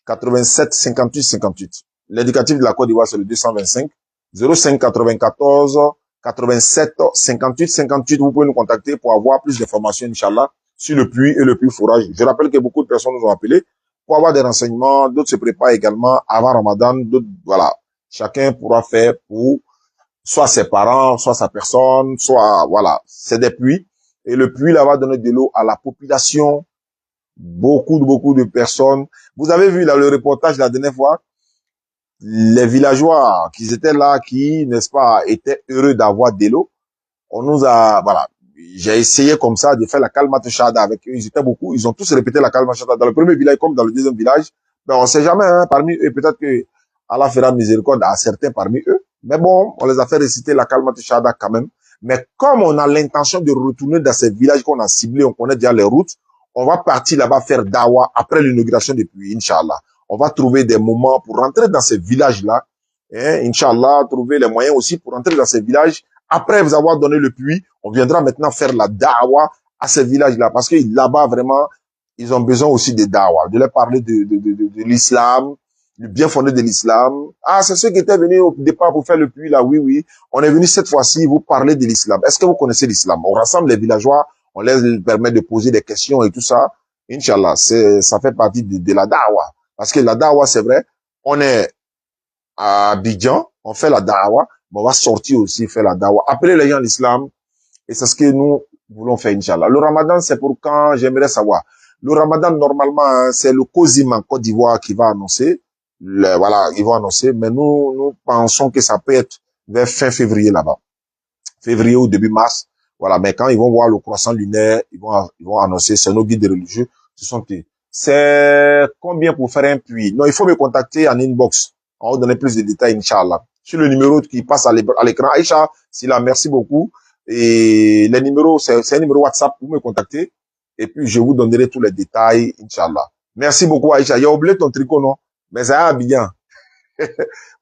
87 58 58. L'indicatif de la Côte d'Ivoire, c'est le 225. 05 94 87 58 58. Vous pouvez nous contacter pour avoir plus d'informations, Inch'Allah, sur le puits et le puits forage. Je rappelle que beaucoup de personnes nous ont appelés pour avoir des renseignements. D'autres se préparent également avant Ramadan. D'autres, voilà. Chacun pourra faire pour soit ses parents, soit sa personne, soit, voilà. C'est des puits. Et le puits, là, va donner de l'eau à la population. Beaucoup de personnes. Vous avez vu, là, le reportage la dernière fois. Les villageois qui étaient là, qui, n'est-ce pas, étaient heureux d'avoir de l'eau. On nous a, voilà, j'ai essayé comme ça de faire la kalmat shahada avec eux. Ils étaient beaucoup, ils ont tous répété la kalmat shahada dans le premier village comme dans le deuxième village. Mais on sait jamais, hein, parmi eux, peut-être que Allah fera miséricorde à certains parmi eux. Mais bon, on les a fait réciter la Kalmat Shahada quand même. Mais comme on a l'intention de retourner dans ces villages qu'on a ciblés, on connaît déjà les routes, on va partir là-bas faire dawa après l'inauguration du puits, Inch'Allah. On va trouver des moments pour rentrer dans ces villages-là, hein, Inch'Allah, trouver les moyens aussi pour rentrer dans ces villages. Après vous avoir donné le puits, on viendra maintenant faire la dawa à ces villages-là, parce que là-bas, vraiment, ils ont besoin aussi de dawa, de leur parler de l'islam, du bien fondé de l'islam. Ah, c'est ceux qui étaient venus au départ pour faire le puits là, oui, oui. On est venu cette fois-ci vous parler de l'islam. Est-ce que vous connaissez l'islam? On rassemble les villageois, on les permet de poser des questions et tout ça. Inch'Allah, ça fait partie de la dawa. Parce que la dawa, c'est vrai, on est à Abidjan, on fait la dawa, mais on va sortir aussi faire la dawa. Appeler les gens à l'islam, et c'est ce que nous voulons faire, Inch'Allah. Le Ramadan, c'est pour quand? J'aimerais savoir. Le Ramadan, normalement, hein, c'est le COSIM en Côte d'Ivoire qui va annoncer. Voilà, ils vont annoncer, mais nous pensons que ça peut être vers fin février là-bas. Février ou début mars. Voilà, mais quand ils vont voir le croissant lunaire, ils vont annoncer, c'est nos guides religieux. C'est combien pour faire un puits? Non, il faut me contacter en inbox. On va vous donner plus de détails, Inch'Allah. Sur le numéro qui passe à l'écran. Aïcha, Sila, merci beaucoup. Et les numéros, c'est un numéro WhatsApp, vous me contactez. Et puis, je vous donnerai tous les détails, Inch'Allah. Merci beaucoup, Aïcha. Il y a oublié ton tricot, non? Mais ça va bien.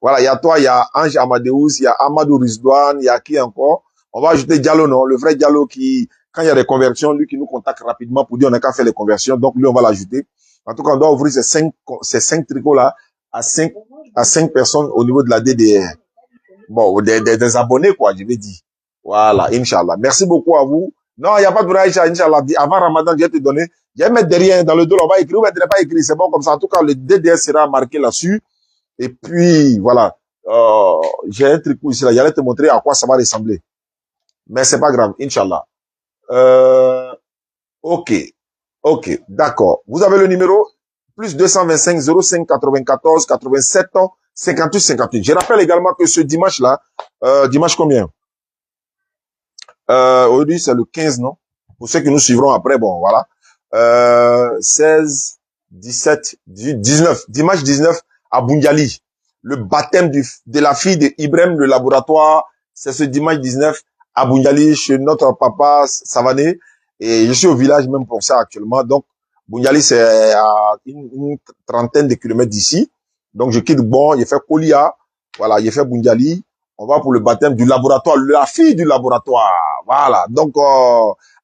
Voilà, il y a toi, il y a Ange Amadeus, il y a Amadou Rizdoine, il y a qui encore? On va ajouter Diallo, non? Le vrai Diallo qui, quand il y a des conversions, lui qui nous contacte rapidement pour dire on n'a qu'à faire les conversions. Donc, lui, on va l'ajouter. En tout cas, on doit ouvrir ces cinq tricots-là à cinq personnes au niveau de la DDR. Bon, des abonnés, quoi, je vais dire. Voilà, Inch'Allah. Merci beaucoup à vous. Non, il n'y a pas de vrai, Inch'Allah. Avant Ramadan, je vais te donner. Je vais mettre derrière, dans le dos, on va écrire, on ne va pas écrire. C'est bon comme ça. En tout cas, le DDR sera marqué là-dessus. Et puis, voilà. J'ai un tricot ici, là. J'allais te montrer à quoi ça va ressembler. Mais c'est pas grave, Inch'Allah. Ok. Ok. D'accord. Vous avez le numéro plus 225 05 94 87 58 58. Je rappelle également que ce dimanche-là, dimanche combien? Aujourd'hui, c'est le 15, non? Pour ceux qui nous suivront après, bon, voilà. 16, 17, 19. Dimanche 19 à Bundiali. Le baptême de la fille de Ibrahim, le laboratoire, c'est ce dimanche 19 à Bundiali, chez notre papa Savané. Et je suis au village même pour ça actuellement. Donc, Bundiali, c'est à une trentaine de kilomètres d'ici. Donc, je quitte bon, j'ai fait Kolia. Voilà, j'ai fait Bundiali. On va pour le baptême du laboratoire, la fille du laboratoire. Voilà. Donc,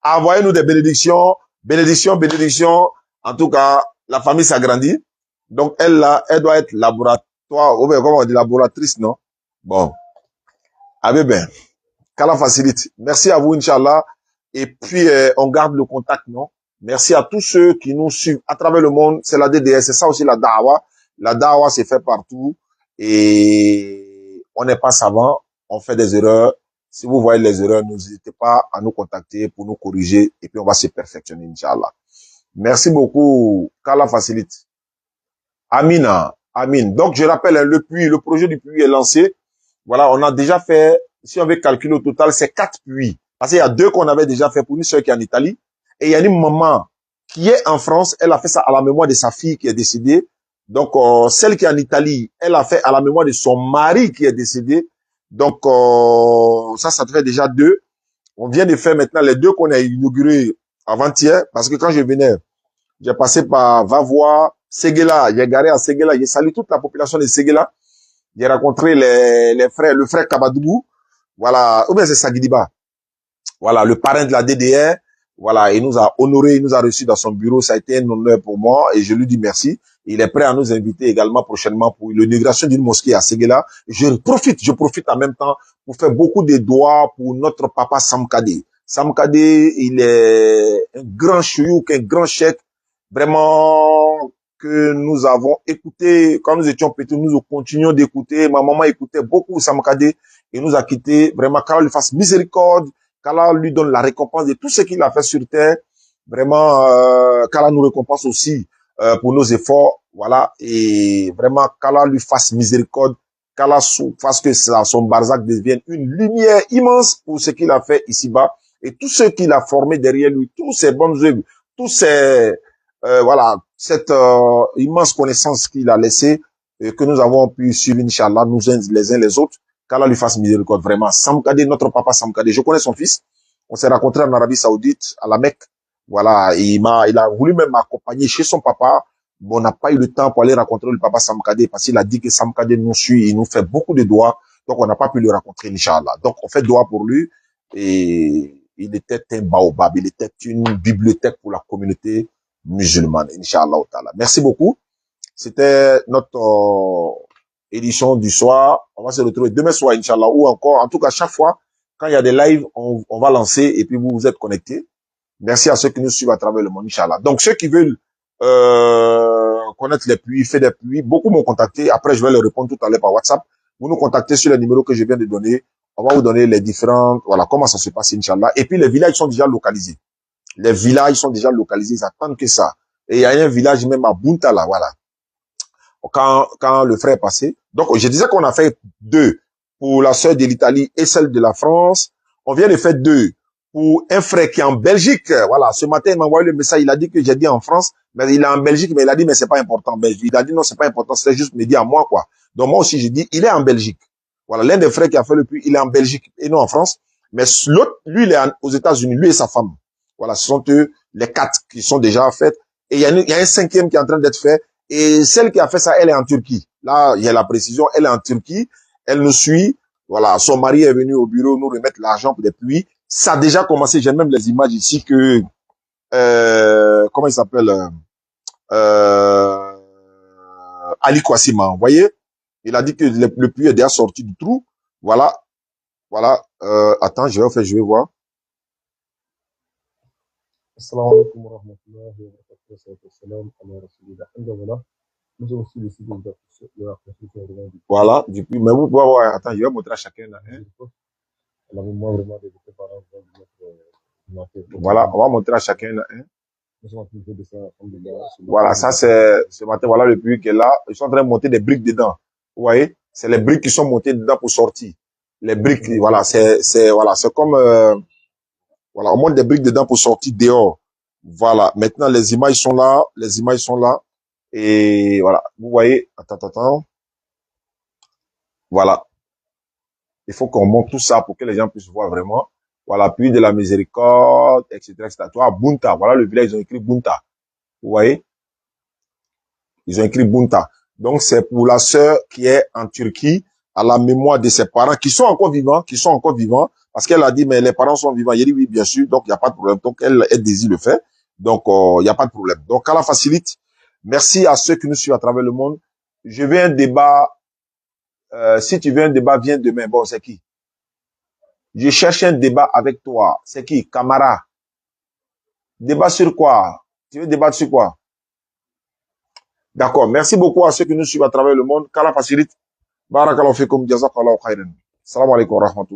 envoyez-nous des bénédictions. Bénédictions, bénédictions. En tout cas, la famille s'agrandit. Donc, elle, là, elle doit être laboratoire, ou bien, comment on dit, laboratrice, non? Bon. Ah bien. Qu'Allah facilite. Merci à vous, Inch'Allah. Et puis, on garde le contact, non? Merci à tous ceux qui nous suivent à travers le monde. C'est la DDS. C'est ça aussi la Dawa. La Dawa, c'est fait partout. Et on n'est pas savant. On fait des erreurs. Si vous voyez les erreurs, n'hésitez pas à nous contacter pour nous corriger. Et puis, on va se perfectionner, Inch'Allah. Merci beaucoup. Qu'Allah facilite. Amina. Amin. Donc, je rappelle, le projet du puits est lancé. Voilà, on a déjà fait, si on veut calculer au total, c'est 4 puits. Parce qu'il y a 2 qu'on avait déjà fait pour une soeur qui est en Italie. Et il y a une maman qui est en France. Elle a fait ça à la mémoire de sa fille qui est décédée. Donc, celle qui est en Italie, elle a fait à la mémoire de son mari qui est décédé. Donc, ça fait déjà 2. On vient de faire maintenant les 2 qu'on a inaugurés avant-hier. Parce que quand je venais, j'ai passé par Vavois, Séguéla. J'ai garé à Séguéla. J'ai salué toute la population de Séguéla. J'ai rencontré les frères, le frère Kabadougou. Voilà. Ou bien c'est Sagidiba. Voilà. Le parrain de la DDR. Voilà. Il nous a honoré, il nous a reçus dans son bureau. Ça a été un honneur pour moi et je lui dis merci. Il est prêt à nous inviter également prochainement pour l'inauguration d'une mosquée à Séguéla. Je profite en même temps pour faire beaucoup de doigts pour notre papa Samkadé. Samkadé, il est un grand chouyouk, un grand cheikh. Vraiment, que nous avons écouté, quand nous étions petits, nous continuons d'écouter. Ma maman écoutait beaucoup Samkadé et nous a quittés. Vraiment, qu'Allah lui fasse miséricorde, qu'Allah lui donne la récompense de tout ce qu'il a fait sur terre. Vraiment, qu'Allah nous récompense aussi pour nos efforts. Voilà, et vraiment, qu'Allah lui fasse miséricorde, qu'Allah fasse que son barzak devienne une lumière immense pour ce qu'il a fait ici-bas et tout ce qu'il a formé derrière lui, tous ces bonnes œuvres, tous ces voilà, cette immense connaissance qu'il a laissée, que nous avons pu suivre, Inch'Allah, nous les uns les autres, qu'Allah lui fasse miséricorde, vraiment. Samkade, notre papa Samkade, je connais son fils, on s'est rencontrés en Arabie Saoudite, à la Mecque, voilà, il a voulu même m'accompagner chez son papa, mais on n'a pas eu le temps pour aller rencontrer le papa Samkade, parce qu'il a dit que Samkade nous suit, il nous fait beaucoup de doigts, donc on n'a pas pu le rencontrer, Inch'Allah. Donc on fait doigt pour lui, et il était un baobab, il était une bibliothèque pour la communauté musulmane, Inch'Allah. Merci beaucoup. C'était notre édition du soir. On va se retrouver demain soir, Inch'Allah, ou encore, en tout cas, chaque fois, quand il y a des lives, on va lancer et puis vous êtes connectés. Merci à ceux qui nous suivent à travers le monde, Inch'Allah. Donc, ceux qui veulent connaître les puits, faire des puits, beaucoup m'ont contacté. Après, je vais leur répondre tout à l'heure par WhatsApp. Vous nous contactez sur les numéros que je viens de donner. On va vous donner les différentes, voilà, comment ça se passe, Inch'Allah. Et puis, les villages sont déjà localisés. Les villages sont déjà localisés, ils attendent que ça. Et il y a un village même à Bunta, là, voilà. Quand le frère est passé. Donc, je disais qu'on a fait 2 pour la sœur de l'Italie et celle de la France. On vient de faire 2 pour un frère qui est en Belgique. Voilà. Ce matin, il m'a envoyé le message. Il a dit que j'ai dit en France, mais il est en Belgique, mais il a dit, mais c'est pas important. Ben, il a dit, non, c'est pas important. C'est juste me dire à moi, quoi. Donc, moi aussi, j'ai dit, il est en Belgique. Voilà. L'un des frères qui a fait le puits, il est en Belgique et non en France. Mais l'autre, lui, il est aux États-Unis. Lui et sa femme. Voilà. Ce sont eux, les 4 qui sont déjà faits. Et il y a un 5e qui est en train d'être fait. Et celle qui a fait ça, elle est en Turquie. Là, il y a la précision, elle est en Turquie. Elle nous suit. Voilà, son mari est venu au bureau nous remettre l'argent pour des puits. Ça a déjà commencé. J'ai même les images ici que, comment il s'appelle, Ali Kouassima. Vous voyez, il a dit que le puits est déjà sorti du trou. Voilà, voilà. Attends, je vais voir. Assalamu alaikum wa rahmatullahi wa barakatuh. Salam ala rasulillah. Alhamdulillah. Nous avons aussi décidé de la construction du Voilà, du puits. Mais vous pouvez voir, attends, je vais montrer à chacun là. Hein. La mémoire vraiment des parents de notre voilà, on va montrer à chacun là. Hein. Nous sommes en train de faire de ça, alhamdulillah. Voilà, ça c'est ce matin, voilà le puits qui est là. Ils sont en train de monter des briques dedans. Vous voyez, c'est les briques qui sont montées dedans pour sortir. Les briques, voilà, voilà, c'est comme voilà, on monte des briques dedans pour sortir dehors. Voilà, maintenant les images sont là, et voilà, vous voyez, attends. Voilà. Il faut qu'on monte tout ça pour que les gens puissent voir vraiment. Voilà, puits de la miséricorde, etc., etc. Toi, Bunta, voilà le village, ils ont écrit Bunta. Vous voyez? Ils ont écrit Bunta. Donc, c'est pour la sœur qui est en Turquie, à la mémoire de ses parents, qui sont encore vivants, parce qu'elle a dit, mais les parents sont vivants. Il a dit, oui, bien sûr, donc il n'y a pas de problème. Donc, elle désire le faire. Donc, il n'y a pas de problème. Donc, Allah facilite. Merci à ceux qui nous suivent à travers le monde. Je veux un débat. Si tu veux un débat, viens demain. Bon, c'est qui? Je cherche un débat avec toi. C'est qui? Camara. Débat sur quoi? Tu veux débattre sur quoi? D'accord. Merci beaucoup à ceux qui nous suivent à travers le monde. Qu'Allah facilite. Barakallahu fikum. Jazakallahu khairan. Salam alaikum wa rahmatullah.